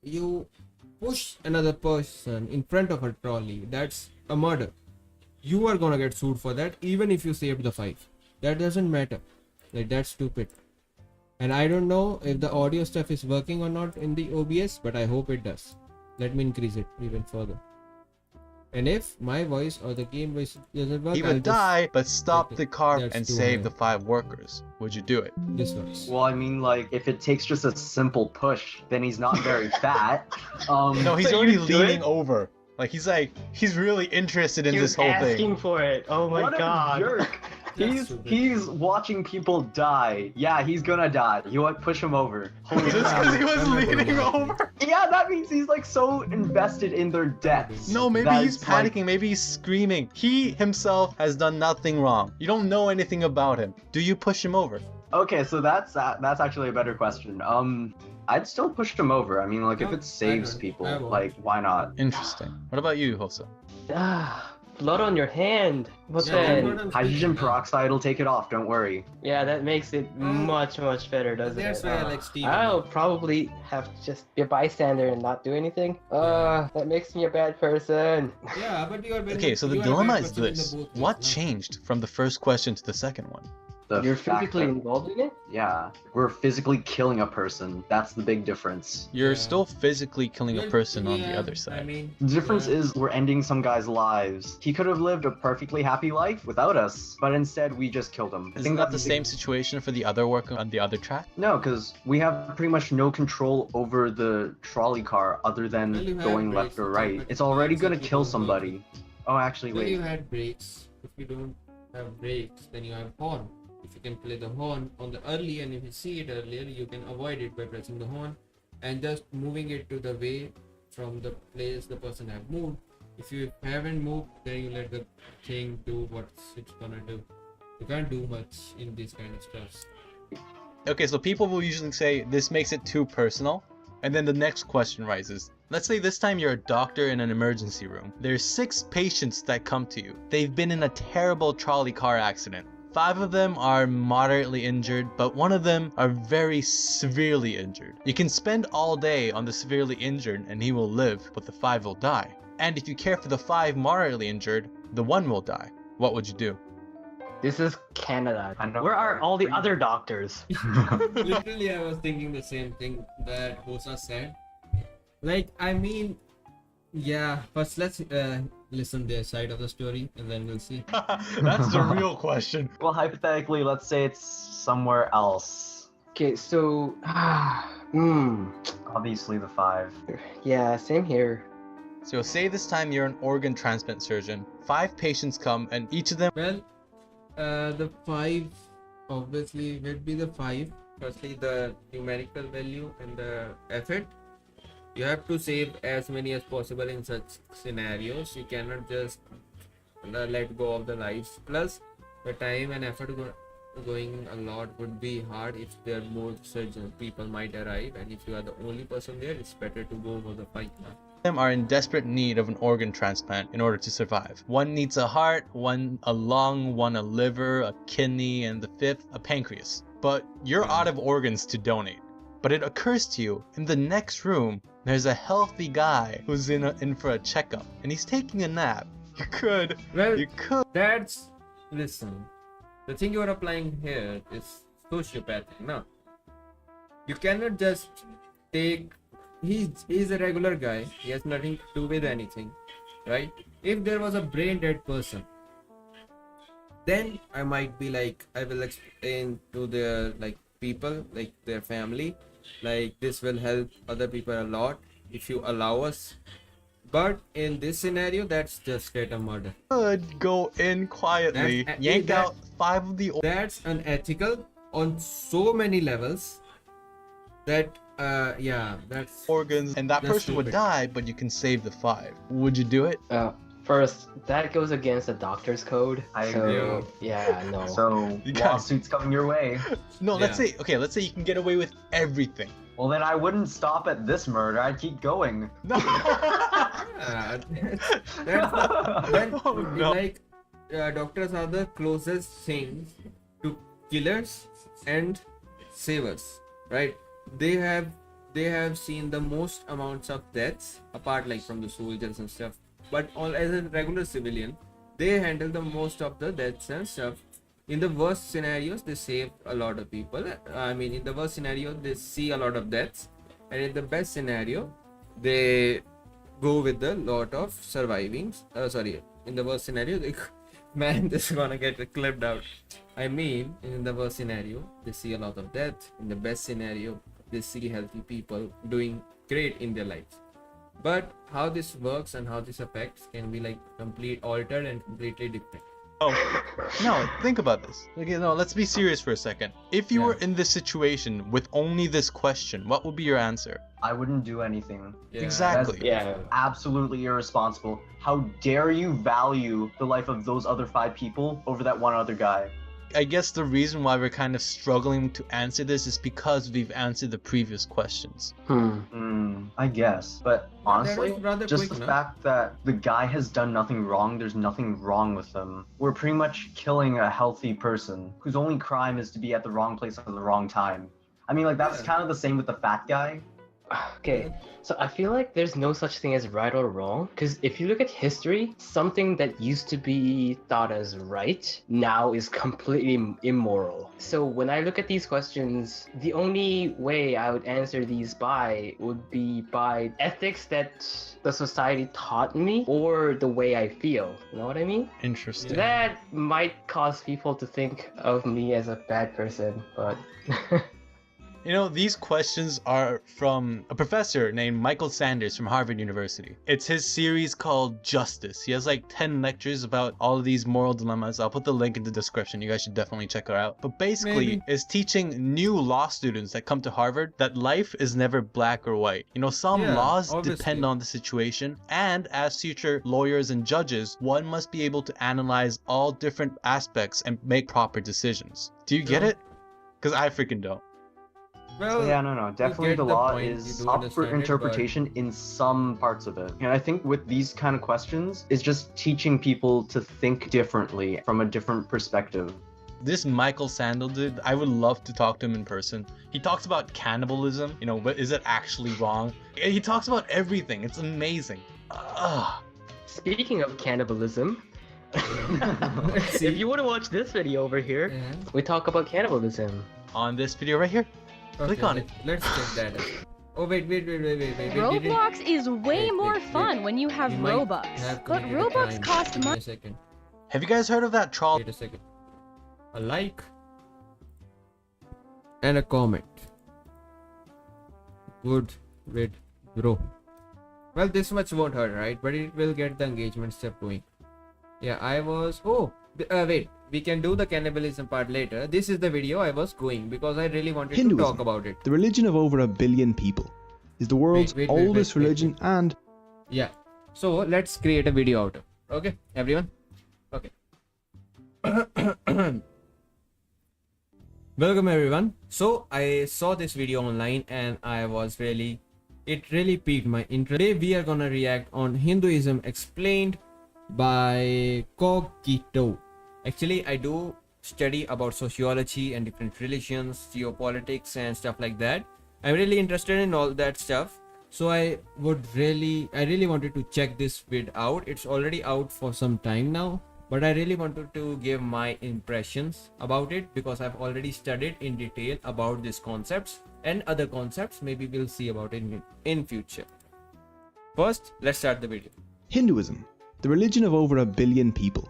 you push another person in front of a trolley, that's a murder. You are gonna get sued for that, even if you saved the 5. That doesn't matter. Like, that's stupid. And I don't know if the audio stuff is working or not in the OBS, but I hope it does. Let me increase it even further. And if my voice or the game voice doesn't work, he would die, but stop the car and save the 5 workers. Would you do it? This works. Well, I mean, like, if it takes just a simple push, then he's not very fat. No, he's already leaning over. Like, he's really interested in this whole thing. Asking for it. Oh my god. What a jerk. He's watching people die. Yeah, he's gonna die. You want push him over. Just because he was leaning over? Yeah, that means he's like so invested in their deaths. No, maybe he's panicking, maybe he's screaming. He himself has done nothing wrong. You don't know anything about him. Do you push him over? Okay, so that's actually a better question. I'd still push him over. I mean, like, if it saves people, like, why not? Interesting. What about you, Hosa? Blood on your hand. But then hydrogen peroxide will take it off, don't worry. Yeah, that makes it much better, doesn't it? That's why I like Steven. I'll probably have to just be a bystander and not do anything. That makes me a bad person. Yeah, but you are okay, so the dilemma is this. What changed from the first question to the second one? You're physically involved in it? Yeah, we're physically killing a person. That's the big difference. You're still physically killing a person on the other side. I mean, the difference is we're ending some guy's lives. He could have lived a perfectly happy life without us, but instead we just killed him. Isn't that the same situation for the other worker on the other track? No, because we have pretty much no control over the trolley car other than going left or right. It's already gonna kill somebody. Oh, actually, wait. You had brakes. If you don't have brakes, then you have horn. If you can play the horn on the early, and if you see it earlier, you can avoid it by pressing the horn and just moving it to the way from the place the person have moved. If you haven't moved, then you let the thing do what it's gonna do. You can't do much in this kind of stuff. Okay, so people will usually say this makes it too personal, and then the next question rises. Let's say this time you're a doctor in an emergency room. There's 6 patients that come to you. They've been in a terrible trolley car accident. 5 of them are moderately injured, but 1 of them are very severely injured. You can spend all day on the severely injured and he will live, but the 5 will die. And if you care for the 5 moderately injured, the 1 will die. What would you do? This is Canada. Where are all the other doctors? Literally, I was thinking the same thing that Hosa said. Like, I mean, yeah, first let's listen their side of the story and then we'll see. That's the real question. Well, hypothetically, let's say it's somewhere else. Okay, so... Obviously the 5. Yeah, same here. So say this time you're an organ transplant surgeon. 5 patients come and each of them... Well, the 5 obviously would be the 5. Firstly, the numerical value and the effort. You have to save as many as possible in such scenarios. You cannot just let go of the lives. Plus, the time and effort going a lot would be hard if there are more surgeons. People might arrive, and if you are the only person there, it's better to go for the 5 now. Them are in desperate need of an organ transplant in order to survive. 1 needs a heart, 1 a lung, 1 a liver, a kidney, and the 5th a pancreas. But you're out of organs to donate. But it occurs to you, in the next room, there's a healthy guy who's in for a checkup, and he's taking a nap. You could. Listen, the thing you are applying here is sociopathic. No, you cannot just take. He's a regular guy. He has nothing to do with anything, right? If there was a brain dead person, then I might be like, I will explain to their people, like their family, like this will help other people a lot if you allow us. But in this scenario, that's just straight up murder. Could go in quietly, yank out 5 of the. That's unethical on so many levels. That that's organs, and that person would die, but you can save the 5. Would you do it? First, that goes against the doctor's code. Yeah, no. So lawsuits coming your way. No, let's say you can get away with everything. Well, then I wouldn't stop at this murder. I'd keep going. Doctors are the closest things to killers and savers, right? They have seen the most amounts of deaths, apart from the soldiers and stuff. But as a regular civilian, they handle the most of the deaths and stuff. In the worst scenarios, they save a lot of people. I mean, in the worst scenario, they see a lot of deaths, and in the best scenario, they go with a lot of survivings. In the worst scenario, this is gonna get clipped out. I mean, in the worst scenario, they see a lot of death. In the best scenario, they see healthy people doing great in their lives. But how this works and how this affects can be altered and completely different. Oh, no, think about this. Okay, no, let's be serious for a second. If you were in this situation with only this question, what would be your answer? I wouldn't do anything. Yeah. Exactly. That's absolutely irresponsible. How dare you value the life of those other 5 people over that one other guy? I guess the reason why we're kind of struggling to answer this is because we've answered the previous questions. I guess. But honestly, just the fact that the guy has done nothing wrong, there's nothing wrong with him. We're pretty much killing a healthy person whose only crime is to be at the wrong place at the wrong time. I mean, that's kind of the same with the fat guy. Okay, so I feel like there's no such thing as right or wrong, because if you look at history, something that used to be thought as right now is completely immoral. So when I look at these questions, the only way I would answer these by would be by ethics that the society taught me or the way I feel. You know what I mean? Interesting. That might cause people to think of me as a bad person, but... You know, these questions are from a professor named Michael Sanders from Harvard University. It's his series called Justice. He has 10 lectures about all of these moral dilemmas. I'll put the link in the description. You guys should definitely check her out. But basically, it's teaching new law students that come to Harvard that life is never black or white. You know, some laws depend on the situation, and as future lawyers and judges, one must be able to analyze all different aspects and make proper decisions. Do you get it? Because I freaking don't. Well, no. Definitely the law is up for interpretation in some parts of it. And I think with these kind of questions, it's just teaching people to think differently from a different perspective. This Michael Sandel dude, I would love to talk to him in person. He talks about cannibalism, you know, but is it actually wrong? He talks about everything. It's amazing. Speaking of cannibalism, if you want to watch this video over here, we talk about cannibalism. On this video right here. Click on it. Let's check that out. Oh wait. Roblox is way more fun when you have Robux, but Robux cost money. Wait a second. Have you guys heard of that troll? Wait a second. A like and a comment would bro. Well, this much won't hurt, right? But it will get the engagement step going. Yeah, I was. Wait. We can do the cannibalism part later. This is the video I was going because I really wanted to talk about it. The religion of over 1 billion people, is the world's oldest religion and... Yeah. So let's create a video out of it. Okay, everyone? Okay. Welcome everyone. So I saw this video online and it really piqued my interest. Today we are gonna react on Hinduism explained by Cogito. Actually, I do study about sociology and different religions, geopolitics and stuff like that. I'm really interested in all that stuff. So I really wanted to check this vid out. It's already out for some time now, but I really wanted to give my impressions about it because I've already studied in detail about these concepts and other concepts. Maybe we'll see about it in future. First, let's start the video. Hinduism, the religion of over 1 billion people,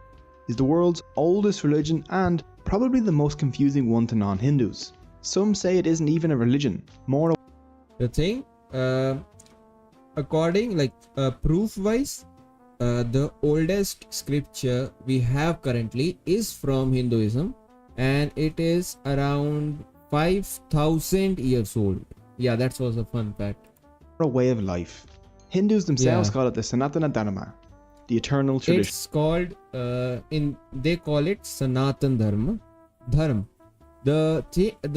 is the world's oldest religion and probably the most confusing one to non-Hindus. Some say it isn't even a religion, more the thing, according proof-wise, the oldest scripture we have currently is from Hinduism, and it is around 5,000 years old. Yeah, that was a fun fact. a way of life. Hindus themselves call it the Sanatana Dharma, the eternal tradition. It's called they call it Sanatan Dharma. The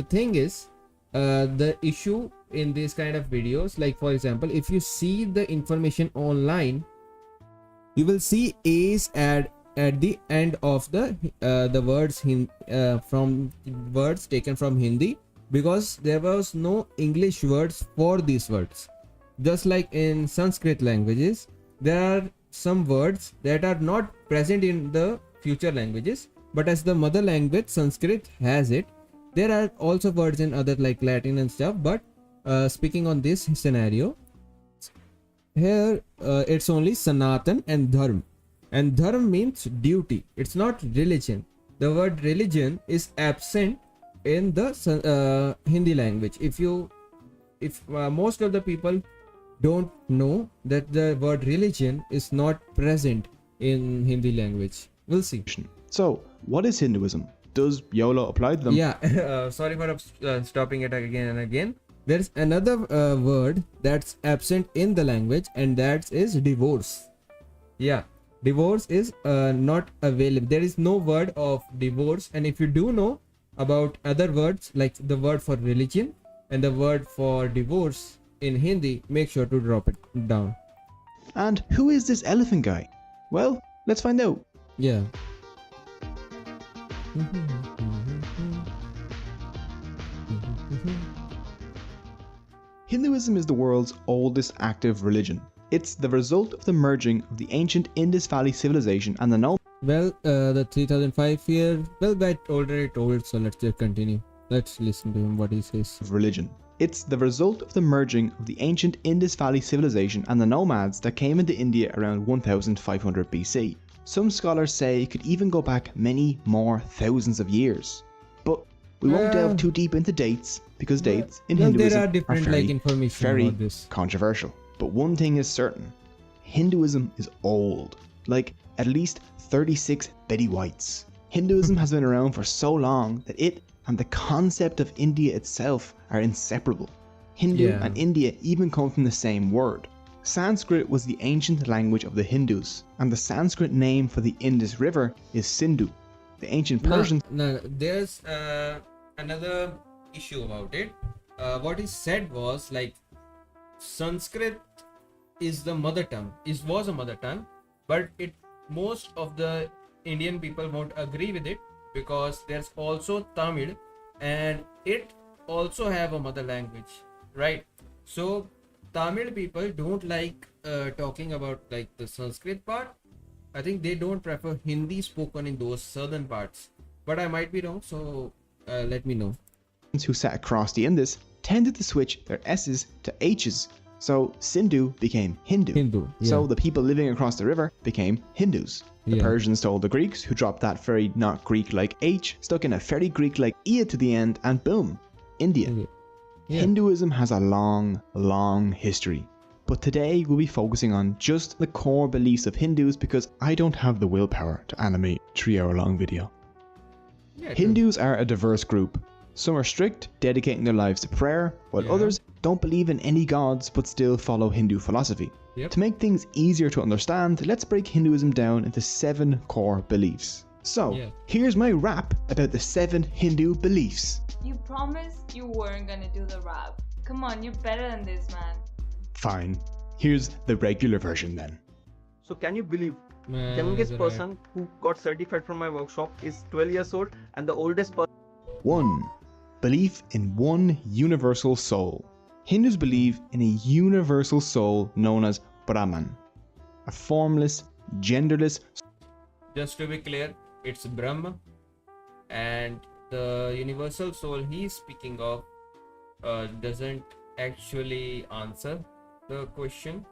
thing is, the issue in these kind of videos, like for example, if you see the information online, you will see A's at the end of the words from words taken from Hindi, because there was no English words for these words. Just like in Sanskrit languages, there are some words that are not present in the future languages, but as the mother language Sanskrit has it, there are also words in other like Latin and stuff. But speaking on this scenario, here it's only Sanatan and Dharma, and Dharma means duty. It's not religion. The word religion is absent in the Hindi language. If most of the people don't know that the word religion is not present in Hindi language. We'll see. So, what is Hinduism? Does YOLO apply to them? Yeah, sorry for stopping it again and again. There's another word that's absent in the language, and that is divorce. Yeah, divorce is not available. There is no word of divorce, and if you do know about other words like the word for religion and the word for divorce in Hindi, make sure to drop it down. And who is this elephant guy? Well, let's find out. Yeah. Hinduism is the world's oldest active religion. It's the result of the merging of the ancient Indus Valley civilization and the Nile. Well, the 3005 year, well, that already told, so let's just continue. Let's listen to him, what he says. Religion. It's the result of the merging of the ancient Indus Valley civilization and the nomads that came into India around 1500 BC. Some scholars say it could even go back many more thousands of years. But we won't delve too deep into dates, because dates in Hinduism there are different information very about this. Controversial. But one thing is certain, Hinduism is old, like at least 36 Betty Whites. Hinduism has been around for so long that it and the concept of India itself are inseparable. Hindu and India even come from the same word. Sanskrit was the ancient language of the Hindus, and the Sanskrit name for the Indus River is Sindhu. The ancient Persians... No, there's another issue about it. What he said was like Sanskrit is the mother tongue, was a mother tongue, but most of the Indian people won't agree with it because there's also Tamil and it also have a mother language, right? So Tamil people don't like talking about like the Sanskrit part. I think they don't prefer Hindi spoken in those southern parts, but I might be wrong, so let me know. Who sat across the Indus tended to switch their S's to H's, so Sindhu became Hindu. So the people living across the river became Hindus. The Persians told the Greeks, who dropped that very not Greek-like H, stuck in a very Greek-like Ia to the end, and boom, India. Hinduism has a long, long history. But today we'll be focusing on just the core beliefs of Hindus because I don't have the willpower to animate a 3-hour-long video. Hindus are a diverse group. Some are strict, dedicating their lives to prayer, while others don't believe in any gods but still follow Hindu philosophy. To make things easier to understand, let's break Hinduism down into 7 core beliefs. So, here's my rap about the 7 Hindu beliefs. You promised you weren't gonna do the rap. Come on, you're better than this, man. Fine. Here's the regular version then. So can you believe youngest person who got certified from my workshop is 12 years old and the oldest person... 1. Belief in one universal soul. Hindus believe in a universal soul known as Brahman. A formless, genderless... Just to be clear, it's Brahma, and the universal soul he's speaking of doesn't actually answer the question.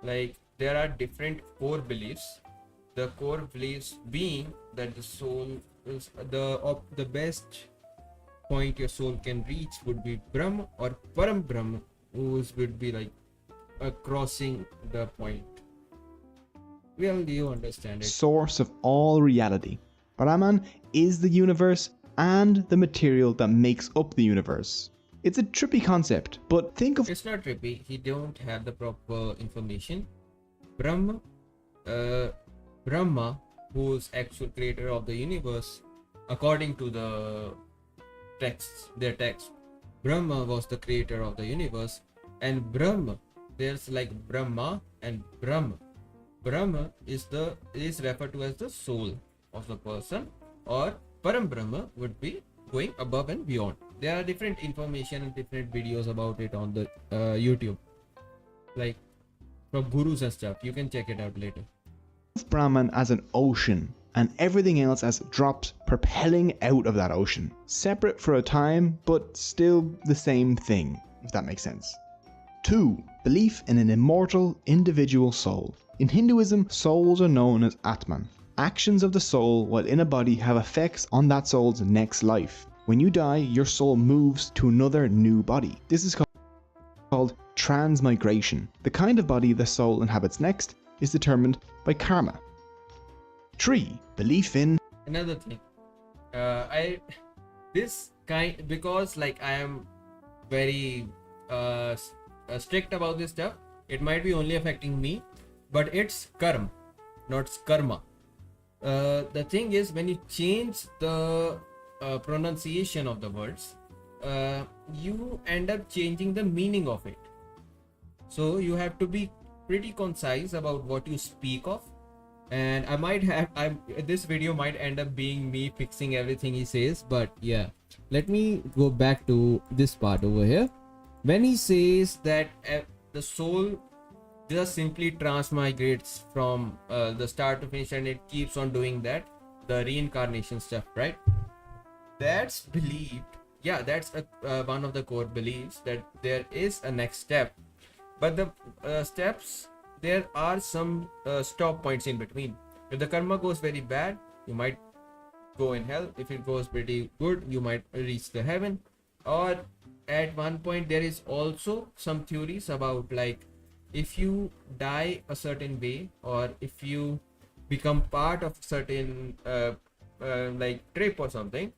Like, there are different core beliefs. The core beliefs being that the soul is the best point your soul can reach would be Brahma or Param Brahma, whose would be like crossing the point. Well, you understand it. Source of all reality. Brahman is the universe and the material that makes up the universe. It's a trippy concept, but think of... It's not trippy. He don't have the proper information. Brahma, who's actual creator of the universe, according to the texts, their text, Brahma was the creator of the universe, and Brahma, there's like Brahma and Brahma. Brahma is referred to as the soul of the person, or Param Brahma would be going above and beyond. There are different information and different videos about it on the YouTube, like from gurus and stuff. You can check it out later. Brahman as an ocean and everything else as drops propelling out of that ocean. Separate for a time, but still the same thing, if that makes sense. 2. Belief in an immortal individual soul. In Hinduism, souls are known as Atman. Actions of the soul while in a body have effects on that soul's next life. When you die, your soul moves to another new body. This is called transmigration. The kind of body the soul inhabits next is determined by karma. 3. Belief in... Another thing. Because like I am very strict about this stuff, it might be only affecting me, but it's karma, not karma. The thing is, when you change the pronunciation of the words, you end up changing the meaning of it. So you have to be pretty concise about what you speak of. And this video might end up being me fixing everything he says, but yeah. Let me go back to this part over here. When he says that the soul just simply transmigrates from the start to finish and it keeps on doing that, the reincarnation stuff, right? That's believed. Yeah, that's one of the core beliefs, that there is a next step. But the steps, there are some stop points in between. If the karma goes very bad, you might go in hell. If it goes pretty good, you might reach the heaven. Or at one point, there is also some theories about, like, if you die a certain way, or if you become part of certain like trip or something,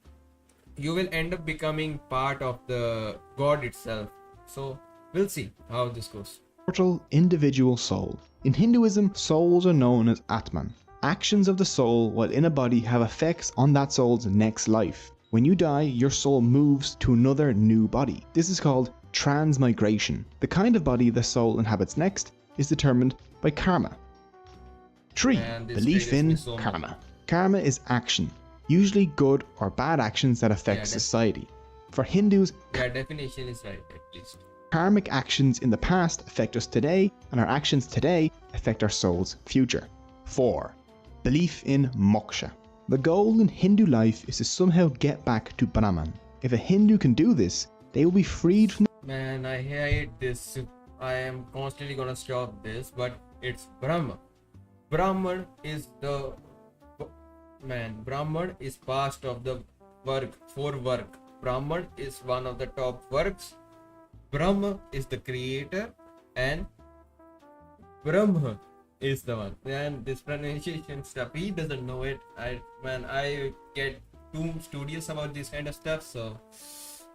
you will end up becoming part of the god itself. So we'll see how this goes. Immortal individual soul. In Hinduism, souls are known as Atman. Actions of the soul while in a body have effects on that soul's next life. When you die, your soul moves to another new body. This is called transmigration. The kind of body the soul inhabits next is determined by karma. 3. Belief in karma. Karma is action. usually good or bad actions that affect Yeah, society. For Hindus, Yeah, definition is right at least. karmic actions in the past affect us today, and our actions today affect our soul's future. 4. Belief in moksha. The goal in Hindu life is to somehow get back to Brahman. If a Hindu can do this, they will be freed from Man, I hate this. I am constantly gonna stop this, but it's Brahma. Brahman is the Brahman is past of the work for work. Brahman is one of the top works. Brahma is the creator, and Brahma is the one. And this pronunciation stuff, he doesn't know it. I get too studious about this kind of stuff. So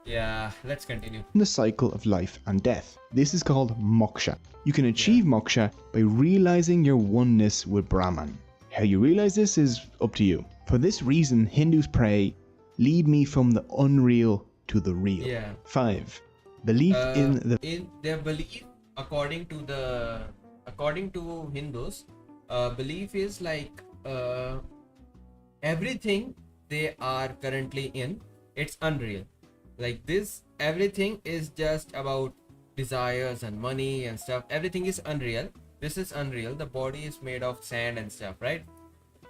yeah, let's continue. the cycle of life and death. This is called moksha. You can achieve moksha by realizing your oneness with Brahman. How you realize this is up to you. For this reason, Hindus pray, lead me from the unreal to the real. Yeah. 5. Belief in their belief, according to Hindus, belief is like everything they are currently in, it's unreal. Like this, everything is just about desires and money and stuff. Everything is unreal. This is unreal. The body is made of sand and stuff, right?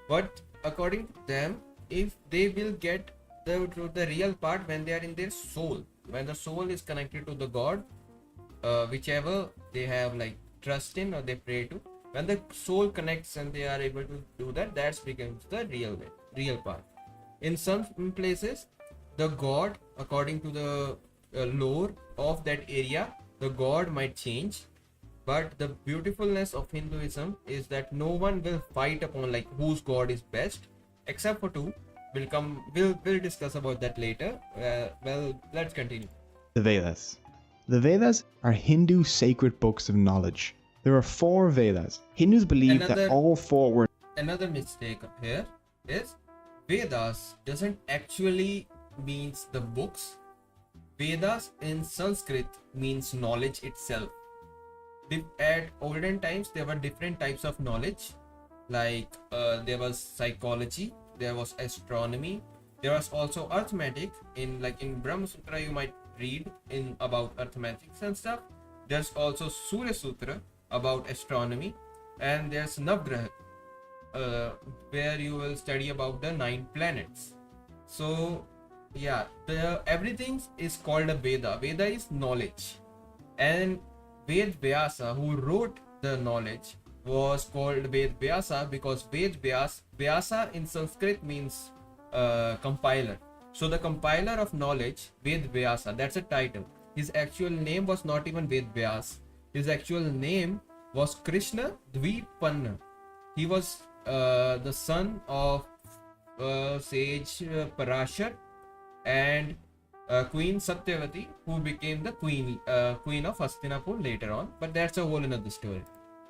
But according to them, if they will get to the real part when they are in their soul, when the soul is connected to the God, whichever they have like trust in or they pray to, when the soul connects and they are able to do that, that becomes the real part. In some places, the God, according to the lore of that area, the God might change. But the beautifulness of Hinduism is that no one will fight upon like whose God is best, except for two. We'll discuss about that later. Well, let's continue. the Vedas. The Vedas are Hindu sacred books of knowledge. There are 4 Vedas. Hindus believe that all 4 were... Another mistake here is Vedas doesn't actually means the books. Vedas in Sanskrit means knowledge itself. At olden times, there were different types of knowledge. Like there was psychology, there was astronomy, there was also arithmetic. In Brahma Sutra, you might read in about arithmetics and stuff. There's also Surya Sutra about astronomy, and there's Navgraha, where you will study about the 9 planets. So yeah, everything is called a Veda. Veda is knowledge, and Ved Vyasa, who wrote the knowledge, was called Ved Vyasa because Vyasa in Sanskrit means compiler. So the compiler of knowledge, Ved Vyasa, that's a title. His actual name was not even Ved Vyas. His actual name was Krishna Dvipanna. He was the son of sage Parashar and Queen Satyavati, who became the queen of Hastinapur later on. But that's a whole another story.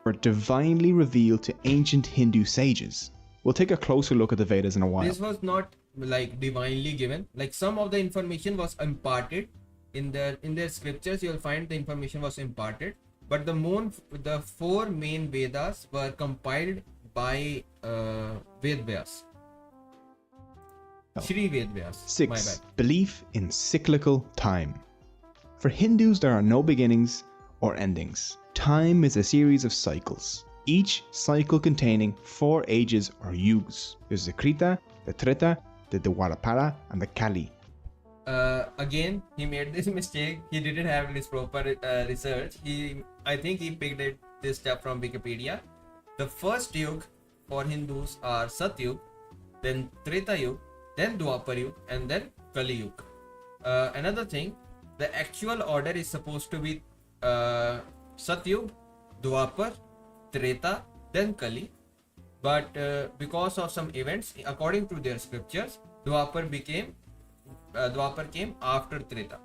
were divinely revealed to ancient Hindu sages. We'll take a closer look at the Vedas in a while. This was not like divinely given. Like some of the information was imparted in their scriptures. You'll find the information was imparted, but the 4 main Vedas were compiled by Ved Vyas. Shri Ved Vyas. 6. Belief in cyclical time. For Hindus, there are no beginnings or endings. Time is a series of cycles, each cycle containing 4 ages or yugas. There's the Krita, the Treta, the Dwapara, and the Kali. Again, he made this mistake. He didn't have this proper research. I think he picked this stuff from Wikipedia. The first yug for Hindus are Satyug, then Treta Yug, then Dwapar Yug, and then Kali Yug. Another thing, the actual order is supposed to be Satyug, Dwapar, Treta, then Kali. But because of some events, according to their scriptures, Dwapar came after Treta.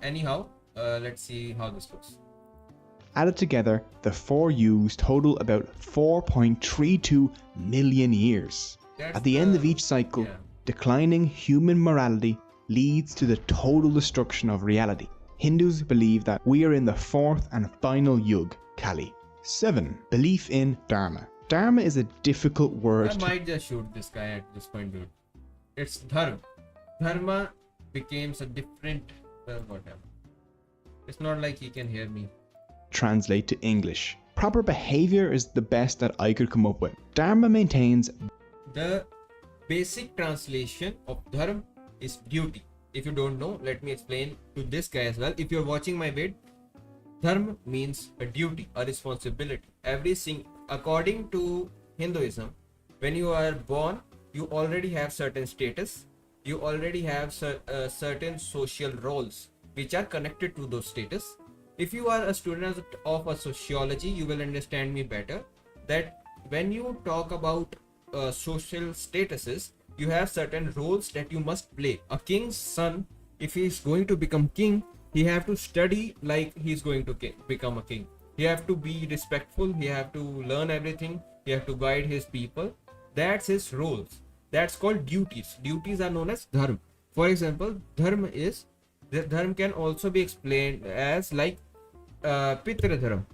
Anyhow, let's see how this goes. Added together, the 4 yugas total about 4.32 million years. At the end of each cycle, declining human morality leads to the total destruction of reality. Hindus believe that we are in the 4th and final yug, Kali. 7. Belief in Dharma. Dharma is a difficult word I might just shoot this guy at this point, dude. It's dharma. Dharma becomes a different whatever. It's not like he can hear me. Translate to English. Proper behavior is the best that I could come up with. Dharma maintains. The basic translation of dharma is duty. If you don't know, let me explain to this guy as well. If you're watching my vid, dharma means a duty, a responsibility. According to Hinduism, when you are born, you already have certain status. You already have certain social roles which are connected to those status. If you are a student of a sociology, you will understand me better that when you talk about social statuses, you have certain roles that you must play. A king's son, if he is going to become king, he have to study like he's going to become a king. He have to be respectful. He have to learn everything. He have to guide his people. That's his roles. That's called duties. Duties are known as dharma. For example, dharma can also be explained as like pitra dharma.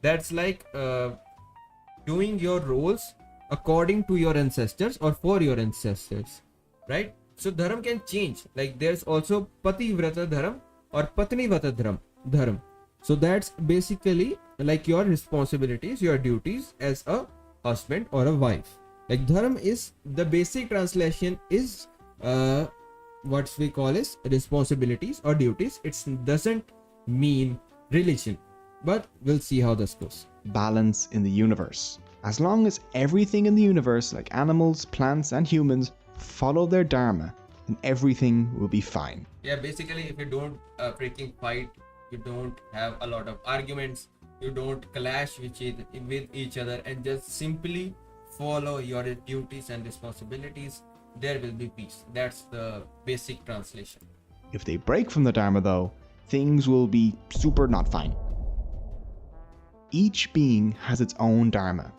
That's like doing your roles according to your ancestors or for your ancestors, right? So dharma can change. Like there's also pativrata dharma or patnivata dharma. So that's basically like your responsibilities, your duties as a husband or a wife. Like dharma is the basic translation is what we call is responsibilities or duties. It doesn't mean religion, but we'll see how this goes. Balance in the universe. As long as everything in the universe, like animals, plants, and humans, follow their dharma, then everything will be fine. Yeah, basically, if you don't freaking fight, you don't have a lot of arguments, you don't clash with each other, and just simply follow your duties and responsibilities, there will be peace. That's the basic translation. If they break from the dharma, though, things will be super not fine. Each being has its own dharma.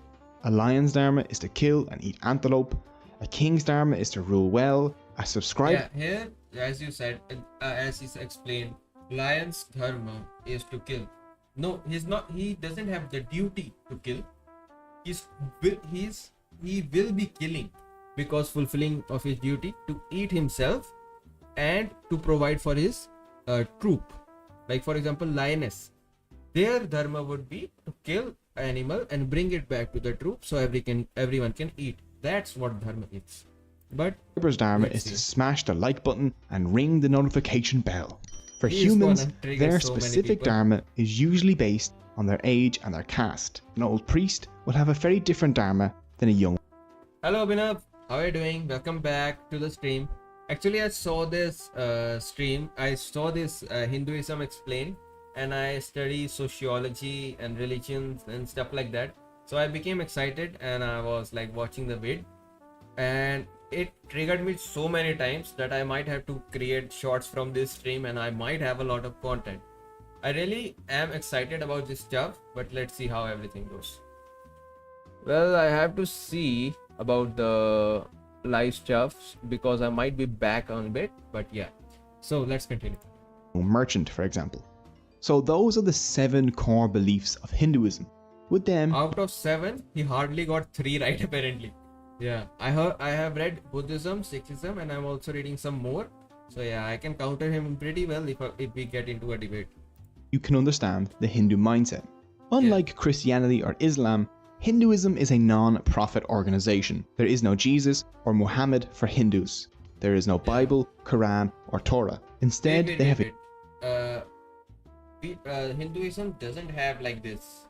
A lion's dharma is to kill and eat antelope. A king's dharma is to rule well. A subscriber. Yeah, here, as you said, as he explained, lion's dharma is to kill. No, he's not. He doesn't have the duty to kill. He will be killing because fulfilling of his duty to eat himself and to provide for his troop. Like for example, lioness. Their dharma would be to kill animal and bring it back to the troop so everyone can eat. That's what dharma is. But subscriber's dharma is to smash the like button and ring the notification bell. For humans, their specific dharma is usually based on their age and their caste. An old priest will have a very different dharma than a young. Hello Binav, how are you doing? Welcome back to the stream. Actually, I saw this stream. I saw this Hinduism explained, and I study sociology and religions and stuff like that. So I became excited and I was like watching the vid, and it triggered me so many times that I might have to create shorts from this stream, and I might have a lot of content. I really am excited about this stuff, but let's see how everything goes. Well, I have to see about the live stuff because I might be back on a bit, but yeah. So let's continue. Merchant, for example. So those are the 7 core beliefs of Hinduism. With them, out of 7, he hardly got 3 right apparently. Yeah, I have read Buddhism, Sikhism, and I'm also reading some more. So yeah, I can counter him pretty well if we get into a debate. You can understand the Hindu mindset. Unlike Christianity or Islam, Hinduism is a non-profit organization. There is no Jesus or Muhammad for Hindus. There is no Bible, Quran, or Torah. Instead, they have Hinduism doesn't have like this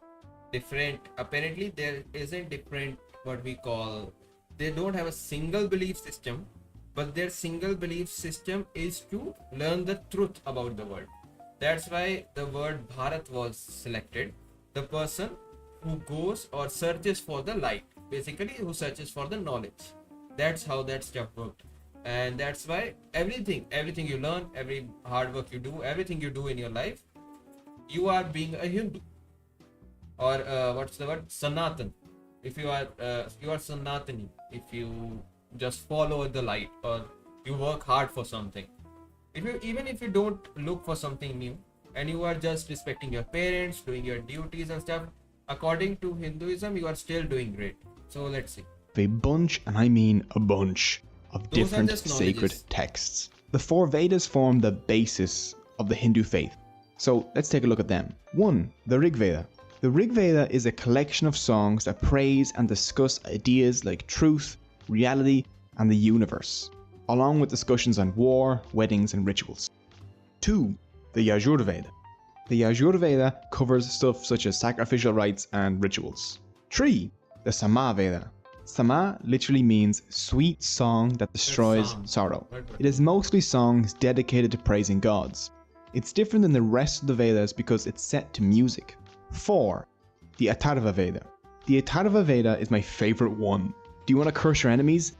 different. Apparently, there isn't different what we call. They don't have a single belief system, but their single belief system is to learn the truth about the world. That's why the word Bharat was selected. The person who goes or searches for the light, basically who searches for the knowledge. That's how that stuff worked. And that's why everything you learn, every hard work you do, everything you do in your life, you are being a Hindu. Or what's the word? Sanatan. If you are Sanatani, if you just follow the light or you work hard for something. Even if you don't look for something new and you are just respecting your parents, doing your duties and stuff, according to Hinduism, you are still doing great. So let's see. A bunch, and I mean a bunch, of Those are different just sacred knowledges. texts. The 4 Vedas form the basis of the Hindu faith. So let's take a look at them. 1. The Rig Veda. The Rig Veda is a collection of songs that praise and discuss ideas like truth, reality, and the universe, along with discussions on war, weddings, and rituals. 2. The Yajur Veda. The Yajur Veda covers stuff such as sacrificial rites and rituals. 3. The Sama Veda. Sama literally means sweet song that destroys sorrow. It is mostly songs dedicated to praising gods. It's different than the rest of the Vedas because it's set to music. 4. The Atharva Veda. The Atharva Veda is my favorite one. Do you want to curse your enemies?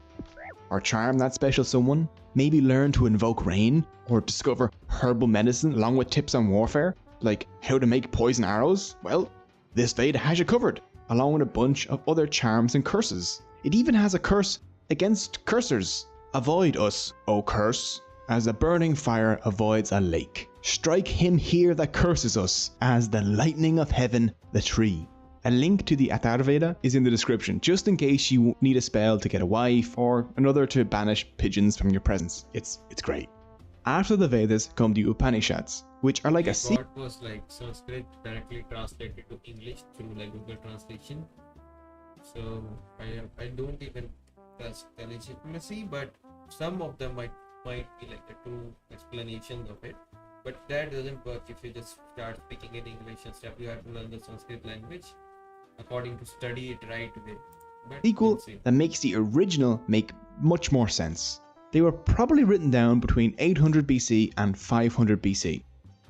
Or charm that special someone? Maybe learn to invoke rain? Or discover herbal medicine along with tips on warfare? Like how to make poison arrows? Well, this Veda has you covered, along with a bunch of other charms and curses. It even has a curse against cursers. Avoid us, O curse, as a burning fire avoids a lake. Strike him here that curses us, as the lightning of heaven the tree. A link to the Atharva Veda is in the description, just in case you need a spell to get a wife or another to banish pigeons from your presence. It's great. After the Vedas come the Upanishads, which are like a What was like Sanskrit directly translated to English through like Google Translation. So I don't even trust the legitimacy, but some of them might be like the true explanations of it. But that doesn't work if you just start speaking in English and stuff. You have to learn the Sanskrit language according to study it right away. But sequel we'll see. that makes the original make much more sense. They were probably written down between 800 BC and 500 BC,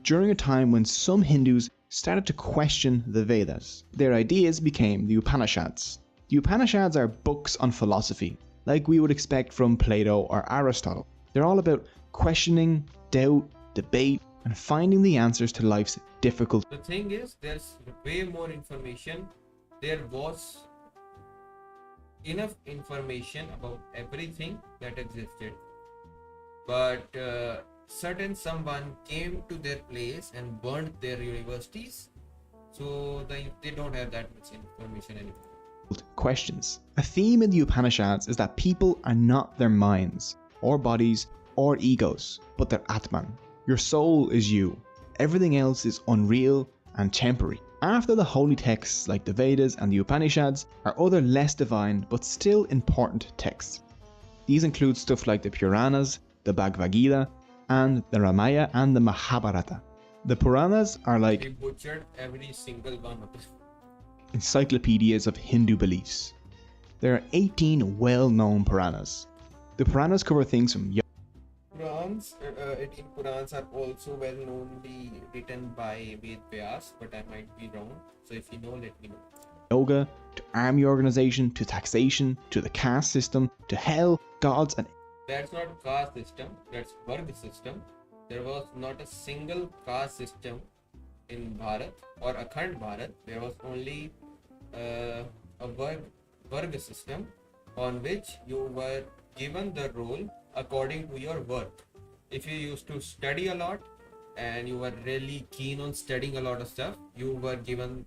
during a time when some Hindus started to question the Vedas. Their ideas became the Upanishads. The Upanishads are books on philosophy, like we would expect from Plato or Aristotle. They're all about questioning, doubt, debate, and finding the answers to life's difficult. The thing is, there's way more information. There was enough information about everything that existed, but certain someone came to their place and burned their universities, so they don't have that much information anymore. Questions. A theme in the Upanishads is that people are not their minds, or bodies, or egos, but their Atman. Your soul is you. Everything else is unreal and temporary. After the holy texts like the Vedas and the Upanishads are other less divine but still important texts. These include stuff like the Puranas, the Bhagavad Gita, and the Ramayana and the Mahabharata. The Puranas are They like butchered every single one of them. encyclopedias of Hindu beliefs. There are 18 well-known Puranas. The Puranas cover things from Purans, 18 Purans are also well knownly written by Ved Vyas, but I might be wrong. So if you know, let me know. yoga, to army organization, to taxation, to the caste system, to hell, gods, and That's not caste system, that's Varg system. There was not a single caste system in Bharat or Akhand Bharat. There was only a Varg system on which you were given the role according to your work. If you used to study a lot and you were really keen on studying a lot of stuff, you were given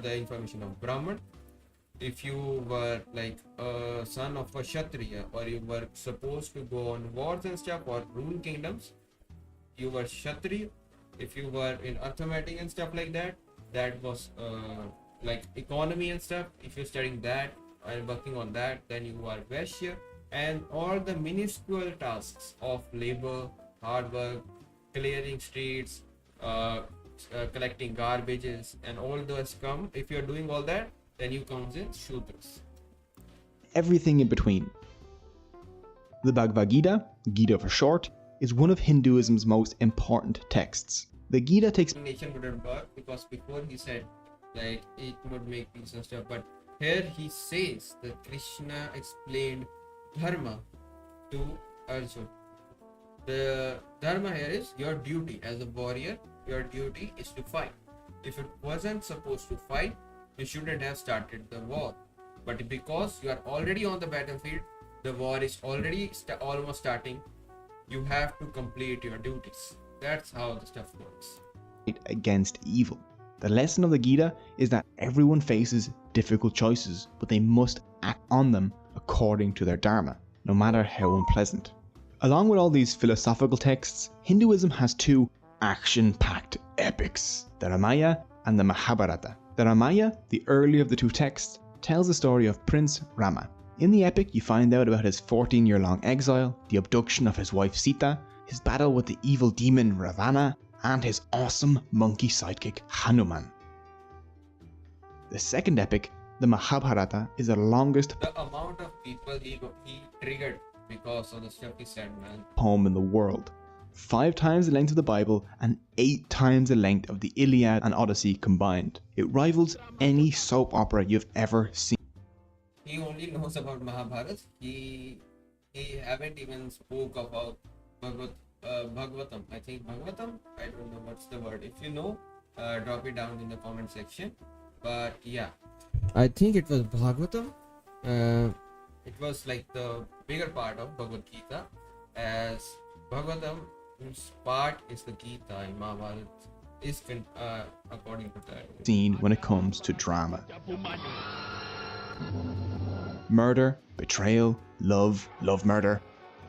the information of Brahman. If you were like a son of a Kshatriya, or you were supposed to go on wars and stuff or rule kingdoms, you were Kshatriya. If you were in arithmetic and stuff like that, that was like economy and stuff. If you're studying that and working on that, then you are Vaishya. And all the minuscule tasks of labor, hard work, clearing streets, collecting garbages, and all those come. If you're doing all that, then you comes in Shudras. everything in between. The Bhagavad Gita, Gita for short, is one of Hinduism's most important texts. The Gita takes Nation wouldn't work because before he said like it would make peace and stuff, but here he says that Krishna explained dharma to Arjuna. The dharma here is your duty as a warrior. Your duty is to fight. If it wasn't supposed to fight, you shouldn't have started the war. But because you are already on the battlefield, the war is already almost starting. You have to complete your duties. That's how the stuff works. against evil. The lesson of the Gita is that everyone faces difficult choices, but they must act on them according to their dharma, no matter how unpleasant. Along with all these philosophical texts, Hinduism has two action-packed epics, the Ramayana and the Mahabharata. The Ramayana, the earlier of the two texts, tells the story of Prince Rama. In the epic, you find out about his 14-year-long exile, the abduction of his wife Sita, his battle with the evil demon Ravana, and his awesome monkey sidekick Hanuman. The second epic, the Mahabharata, is the longest The amount of people he triggered because of the stuff he said, man. poem in the world. 5 times the length of the Bible and 8 times the length of the Iliad and Odyssey combined. It rivals any soap opera you've ever seen. He only knows about Mahabharata. He haven't even spoke about Bhagavatam. I think Bhagavatam. I don't know what's the word. If you know, drop it down in the comment section. But yeah, I think it was Bhagavatam. It was like the bigger part of Bhagavad Gita, as Bhagavatam's part is the Gita and Mahabharata is according to that. Scene when it comes to drama. Murder, betrayal, love, murder,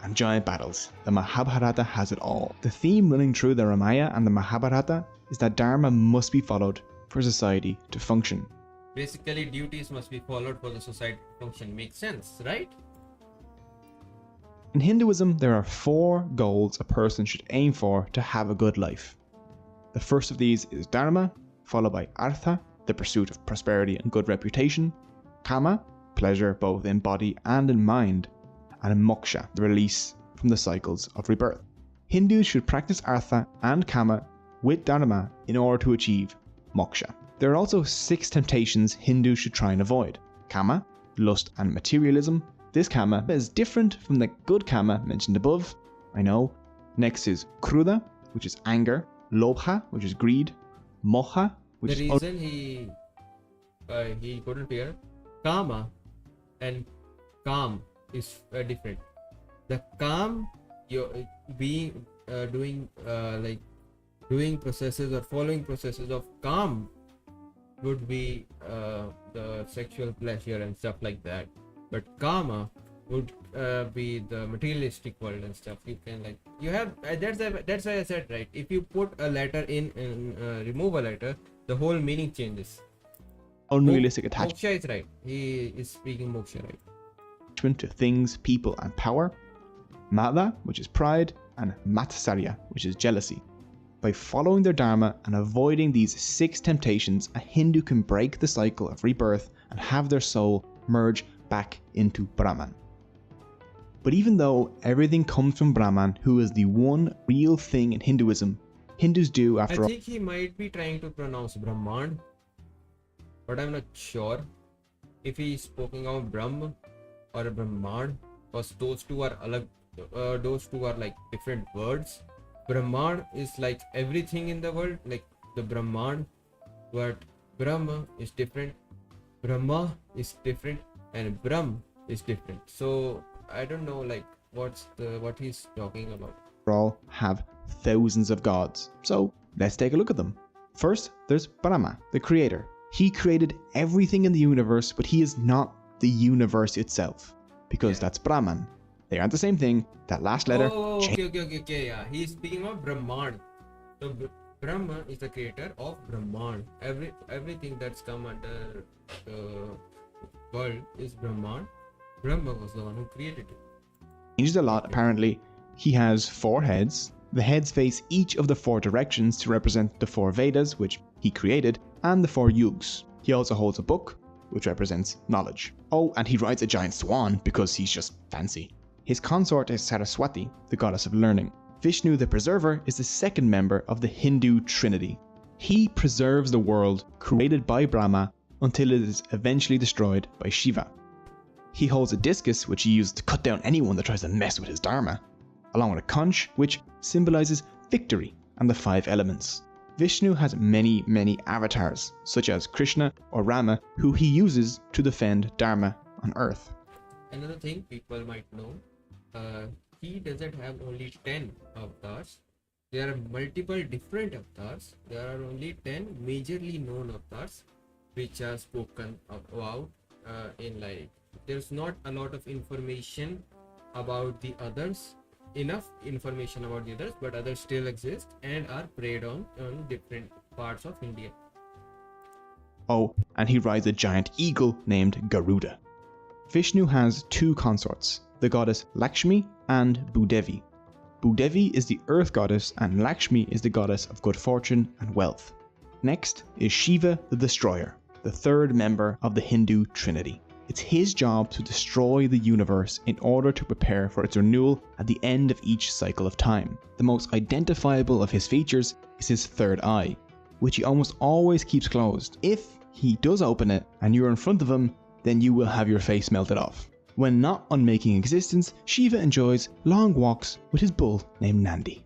and giant battles. The Mahabharata has it all. The theme running through the Ramayana and the Mahabharata is that dharma must be followed for society to function. Basically, duties must be followed for the society to function. Makes sense, right? In Hinduism, there are 4 goals a person should aim for to have a good life. The first of these is dharma, followed by artha, the pursuit of prosperity and good reputation, kama, pleasure both in body and in mind, and moksha, the release from the cycles of rebirth. Hindus should practice artha and kama with dharma in order to achieve moksha. There are also 6 temptations Hindus should try and avoid. Kama, lust and materialism. This kama is different from the good kama mentioned above, I know. Next is kruda, which is anger, lobha, which is greed, moha, which the is reason he couldn't hear kama and calm is different. The calm, you're being doing processes or following processes of calm would be the sexual pleasure and stuff like that, but kama would be the materialistic world and stuff. You can that's why I said, right, if you put a letter in and remove a letter, the whole meaning changes. unrealistic attachment Moksha is right. He is speaking moksha, right? to things, people, and power. Mada, which is pride, and matsarya, which is jealousy. By following their dharma and avoiding these 6 temptations, a Hindu can break the cycle of rebirth and have their soul merge back into Brahman. But even though everything comes from Brahman, who is the one real thing in Hinduism, Hindus do, after all. I think he might be trying to pronounce Brahman, but I'm not sure if he's speaking of Brahm or Brahman, because those two are like different words. Brahman is like everything in the world, like the Brahman, but Brahma is different, Brahma is different, and Brahm is different. So I don't know like what he's talking about. All have thousands of gods. So let's take a look at them. First, there's Brahma, the creator. He created everything in the universe, but he is not the universe itself, because that's Brahman. They aren't the same thing. That last letter. Okay. Yeah, he's speaking of Brahman. So Brahma is the creator of Brahman. Everything that's come under the world is Brahman. Brahma was the one who created it. Changed a lot, apparently. He has 4 heads. The heads face each of the 4 directions to represent the 4 Vedas, which he created, and the 4 yugas. He also holds a book, which represents knowledge. Oh, and he rides a giant swan because he's just fancy. His consort is Saraswati, the goddess of learning. Vishnu, the preserver, is the second member of the Hindu trinity. He preserves the world created by Brahma until it is eventually destroyed by Shiva. He holds a discus, which he uses to cut down anyone that tries to mess with his dharma, along with a conch, which symbolizes victory and the 5 elements. Vishnu has many avatars, such as Krishna or Rama, who he uses to defend dharma on earth. Another thing people might know, he doesn't have only 10 avatars. there are multiple different avatars. There are only 10 majorly known avatars which are spoken about in like. There's not a lot of information about the others, enough information about the others, but others still exist and are preyed on different parts of India. Oh, and he rides a giant eagle named Garuda. Vishnu has two consorts, the goddess Lakshmi and Bhudevi. Bhudevi is the earth goddess and Lakshmi is the goddess of good fortune and wealth. Next is Shiva the Destroyer, the third member of the Hindu Trinity. It's his job to destroy the universe in order to prepare for its renewal at the end of each cycle of time. The most identifiable of his features is his third eye, which he almost always keeps closed. If he does open it and you're in front of him, then you will have your face melted off. When not unmaking existence, Shiva enjoys long walks with his bull named Nandi.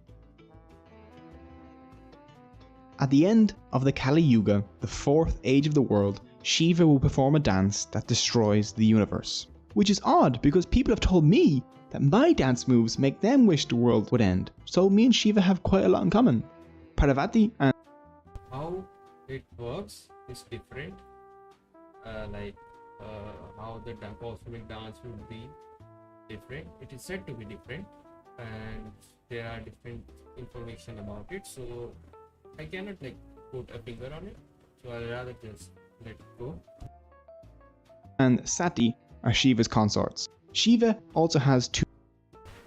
At the end of the Kali Yuga, the fourth age of the world, Shiva will perform a dance that destroys the universe. Which is odd because people have told me that my dance moves make them wish the world would end. So me and Shiva have quite a lot in common. Parvati and... How it works is different. How the cosmic dance would be different. It is said to be different and there are different information about it. So I cannot like put a finger on it. So I'll rather just let it go. And Sati are Shiva's consorts. Shiva also has two.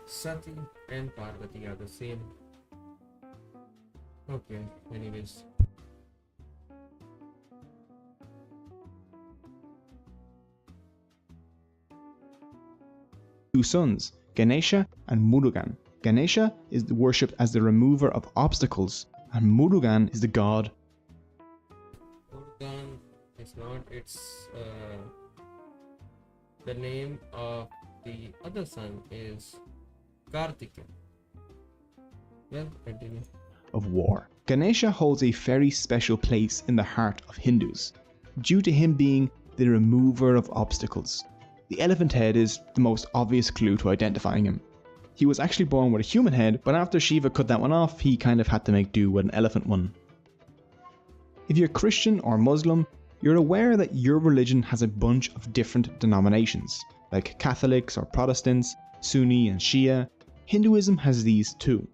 Sati and Parvati are the same. Okay, anyways. Two sons, Ganesha and Murugan. Ganesha is worshipped as the remover of obstacles, and Murugan is the god. Murugan is not, it's the name of the other son is Kartika. Well, continue. Of war. Ganesha holds a very special place in the heart of Hindus, due to him being the remover of obstacles. The elephant head is the most obvious clue to identifying him. He was actually born with a human head, but after Shiva cut that one off, he kind of had to make do with an elephant one. If you're Christian or Muslim, you're aware that your religion has a bunch of different denominations, like Catholics or Protestants, Sunni and Shia. Hinduism has these too.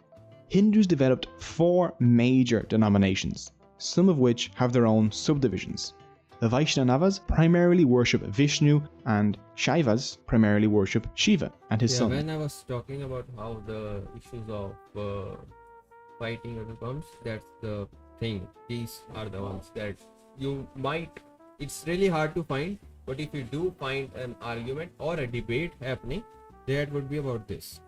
Hindus developed 4 major denominations, some of which have their own subdivisions. The Vaishnavas primarily worship Vishnu and Shaivas primarily worship Shiva and his son. When I was talking about how the issues of fighting other comes, that's the thing. These are the ones that you might, it's really hard to find, but if you do find an argument or a debate happening, that would be about this.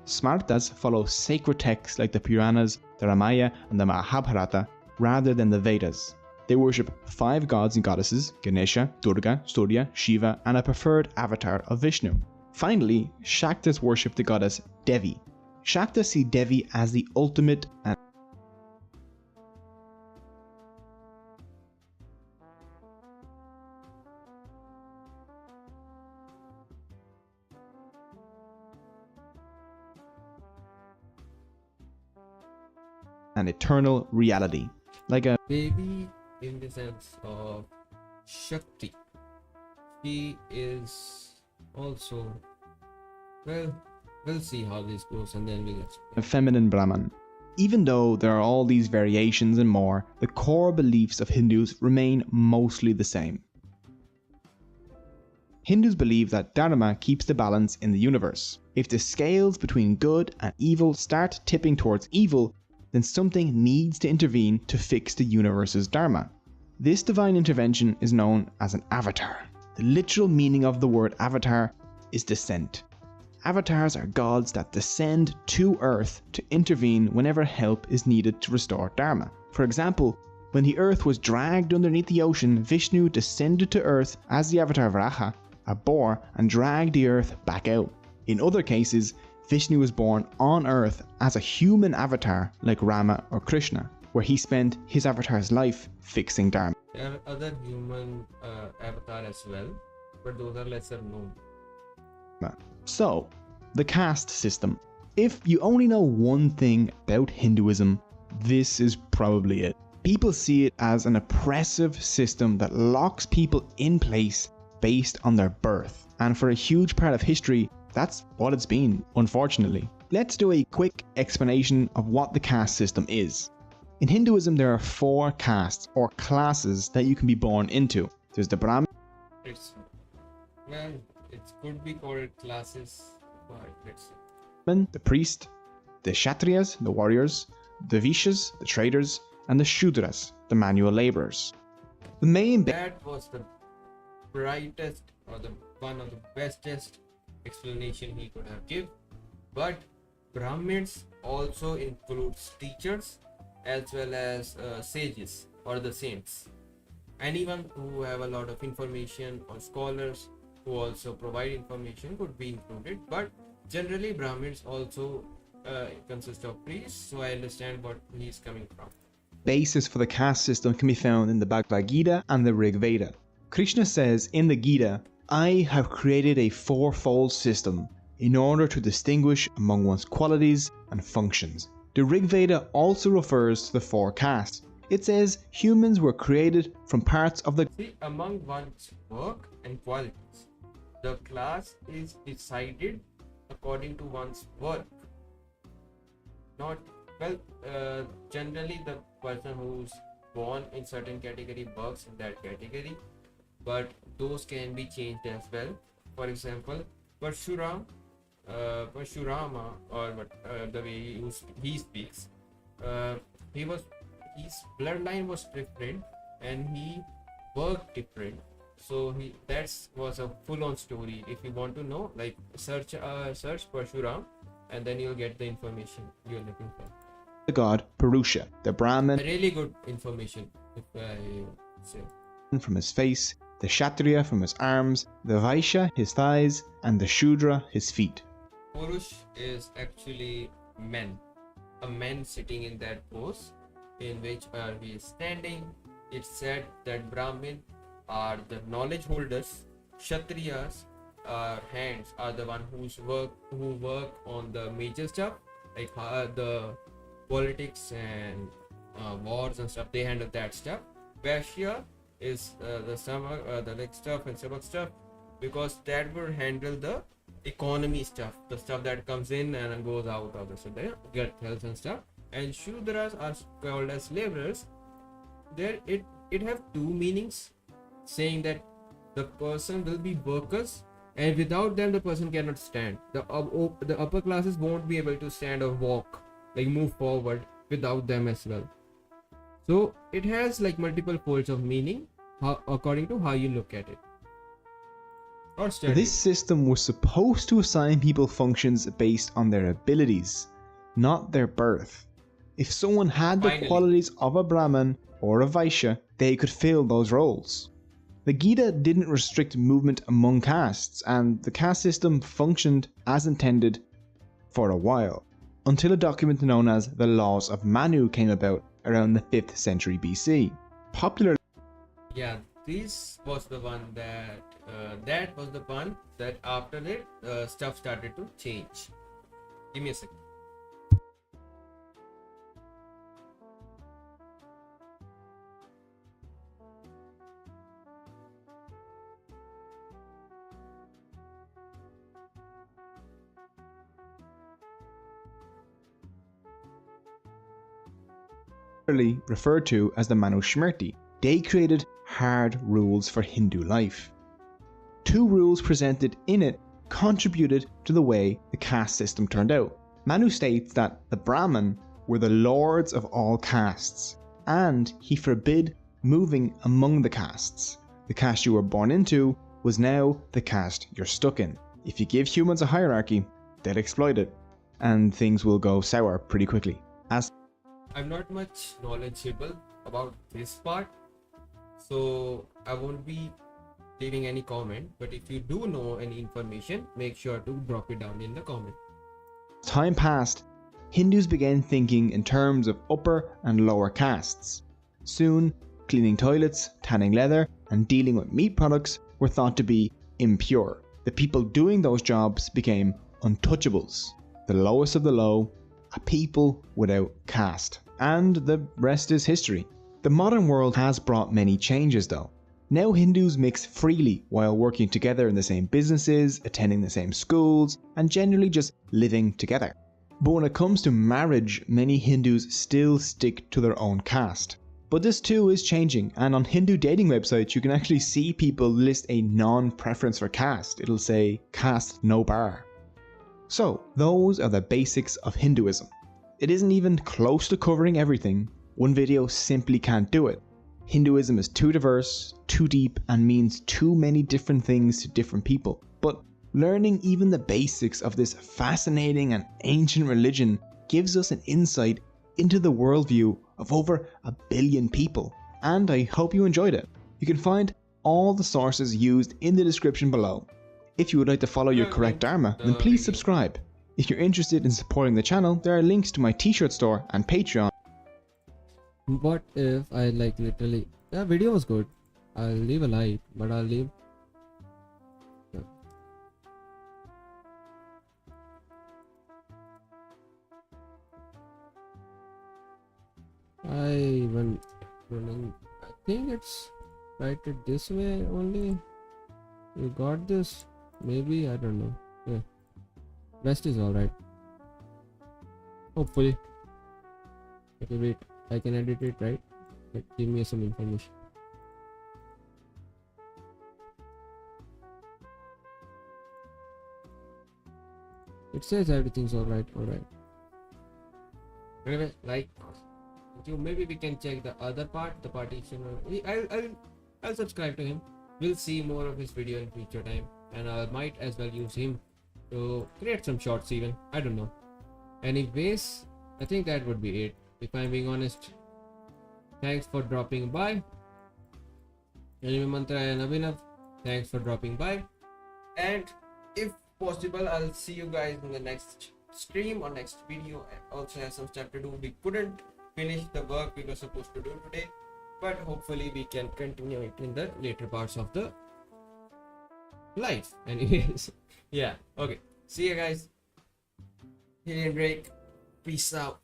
Smartas follow sacred texts like the Puranas, the Ramayana and the Mahabharata rather than the Vedas. They worship 5 gods and goddesses, Ganesha, Durga, Surya, Shiva, and a preferred avatar of Vishnu. Finally, Shaktas worship the goddess Devi. Shaktas see Devi as the ultimate and eternal reality. Like a baby in the sense of Shakti. She is also, well, we'll see how this goes and then we'll explain. A feminine Brahman. Even though there are all these variations and more, the core beliefs of Hindus remain mostly the same. Hindus believe that Dharma keeps the balance in the universe. If the scales between good and evil start tipping towards evil, then something needs to intervene to fix the universe's Dharma. This divine intervention is known as an avatar. The literal meaning of the word avatar is descent. Avatars are gods that descend to Earth to intervene whenever help is needed to restore Dharma. For example, when the Earth was dragged underneath the ocean, Vishnu descended to Earth as the avatar Varaha, a boar, and dragged the Earth back out. In other cases, Vishnu was born on Earth as a human avatar like Rama or Krishna, where he spent his avatar's life fixing Dharma. There are other human avatars as well, but those are lesser known. So, the caste system. If you only know one thing about Hinduism, this is probably it. People see it as an oppressive system that locks people in place based on their birth. And for a huge part of history, that's what it's been, unfortunately. Let's do a quick explanation of what the caste system is. In Hinduism, there are 4 castes or classes that you can be born into. There's the Brahmin. It could be called classes, but it's The priest, the Kshatriyas, the warriors, the Vaishyas, the traders, and the Shudras, the manual laborers. The main that was the brightest or the one of the bestest explanation he could have given. But Brahmins also includes teachers as well as sages or the saints. Anyone who have a lot of information or scholars who also provide information could be included, but generally Brahmins also consist of priests, so I understand what he's coming from. Basis for the caste system can be found in the Bhagavad Gita and the Rig Veda. Krishna says in the Gita, "I have created a 4-fold system in order to distinguish among one's qualities and functions." The Rig Veda also refers to the 4 castes. It says humans were created from parts of the among one's work and qualities. The class is decided according to one's work. Generally the person who's born in certain category works in that category, but those can be changed as well. For example, Parshurama, or the way he speaks, his bloodline was different and he worked different. So that was a full-on story. If you want to know, like search Parshuram, and then you'll get the information you're looking for. The god Purusha, the Brahmin Really good information, if I say. From his face, the Kshatriya from his arms, the Vaishya his thighs, and the Shudra his feet. Purush is actually men, a man sitting in that pose in which he is standing. It's said that Brahmin are the knowledge holders, Kshatriyas are hands, are the one who work on the major stuff, like the politics and wars and stuff. They handle that stuff. Vaishya is the stomach, the leg stuff and stomach stuff, because that will handle the economy stuff, the stuff that comes in and goes out of the, so they get health and stuff. And Shudras are called as laborers. There it have 2 meanings, saying that the person will be workers and without them the person cannot stand. The upper classes won't be able to stand or walk, like move forward, without them as well. So it has like multiple folds of meaning according to how you look at it or study. This system was supposed to assign people functions based on their abilities, not their birth. If someone had the qualities of a Brahmin or a Vaishya, they could fill those roles. The Gita didn't restrict movement among castes, and the caste system functioned as intended for a while, until a document known as the Laws of Manu came about around the 5th century BC. Popularly, this was the one that was the one that after it stuff started to change. Give me a second. referred to as the Manusmriti. They created hard rules for Hindu life. 2 rules presented in it contributed to the way the caste system turned out. Manu states that the Brahmin were the lords of all castes, and he forbid moving among the castes. The caste you were born into was now the caste you're stuck in. If you give humans a hierarchy, they'll exploit it, and things will go sour pretty quickly. I'm not much knowledgeable about this part, so I won't be leaving any comment, but if you do know any information, make sure to drop it down in the comment. As time passed, Hindus began thinking in terms of upper and lower castes. Soon, cleaning toilets, tanning leather, and dealing with meat products were thought to be impure. The people doing those jobs became untouchables. the lowest of the low, a people without caste. And the rest is history. The modern world has brought many changes though. Now Hindus mix freely while working together in the same businesses, attending the same schools, and generally just living together. But when it comes to marriage, many Hindus still stick to their own caste. But this too is changing, and on Hindu dating websites you can actually see people list a non-preference for caste. It'll say caste no bar. So those are the basics of Hinduism. It isn't even close to covering everything. One video simply can't do it. Hinduism is too diverse, too deep, and means too many different things to different people. But learning even the basics of this fascinating and ancient religion gives us an insight into the worldview of over 1 billion people. And I hope you enjoyed it. You can find all the sources used in the description below. If you would like to follow your correct dharma, then please subscribe. If you're interested in supporting the channel, there are links to my t-shirt store and Patreon. What if I like literally... The video was good. I'll leave a like, but I'll leave... I went running. I think it's right it this way only. You got this? Maybe, I don't know. Yeah. Rest is alright. Hopefully. Okay, wait. I can edit it, right? But give me some information. It says everything's alright. Anyway, like, maybe we can check the other part, the partition. I'll subscribe to him. We'll see more of his video in future time, and I might as well use him to create some shorts even. I don't know. Anyways, I think that would be it. If I'm being honest. Thanks for dropping by. Anime Mantra and Abhinav, thanks for dropping by. And if possible, I'll see you guys in the next stream or next video. I also have some stuff to do. We couldn't finish the work we were supposed to do today, but hopefully we can continue it in the later parts of the life. Anyways, yeah, okay. See you guys. Helium break. Peace out.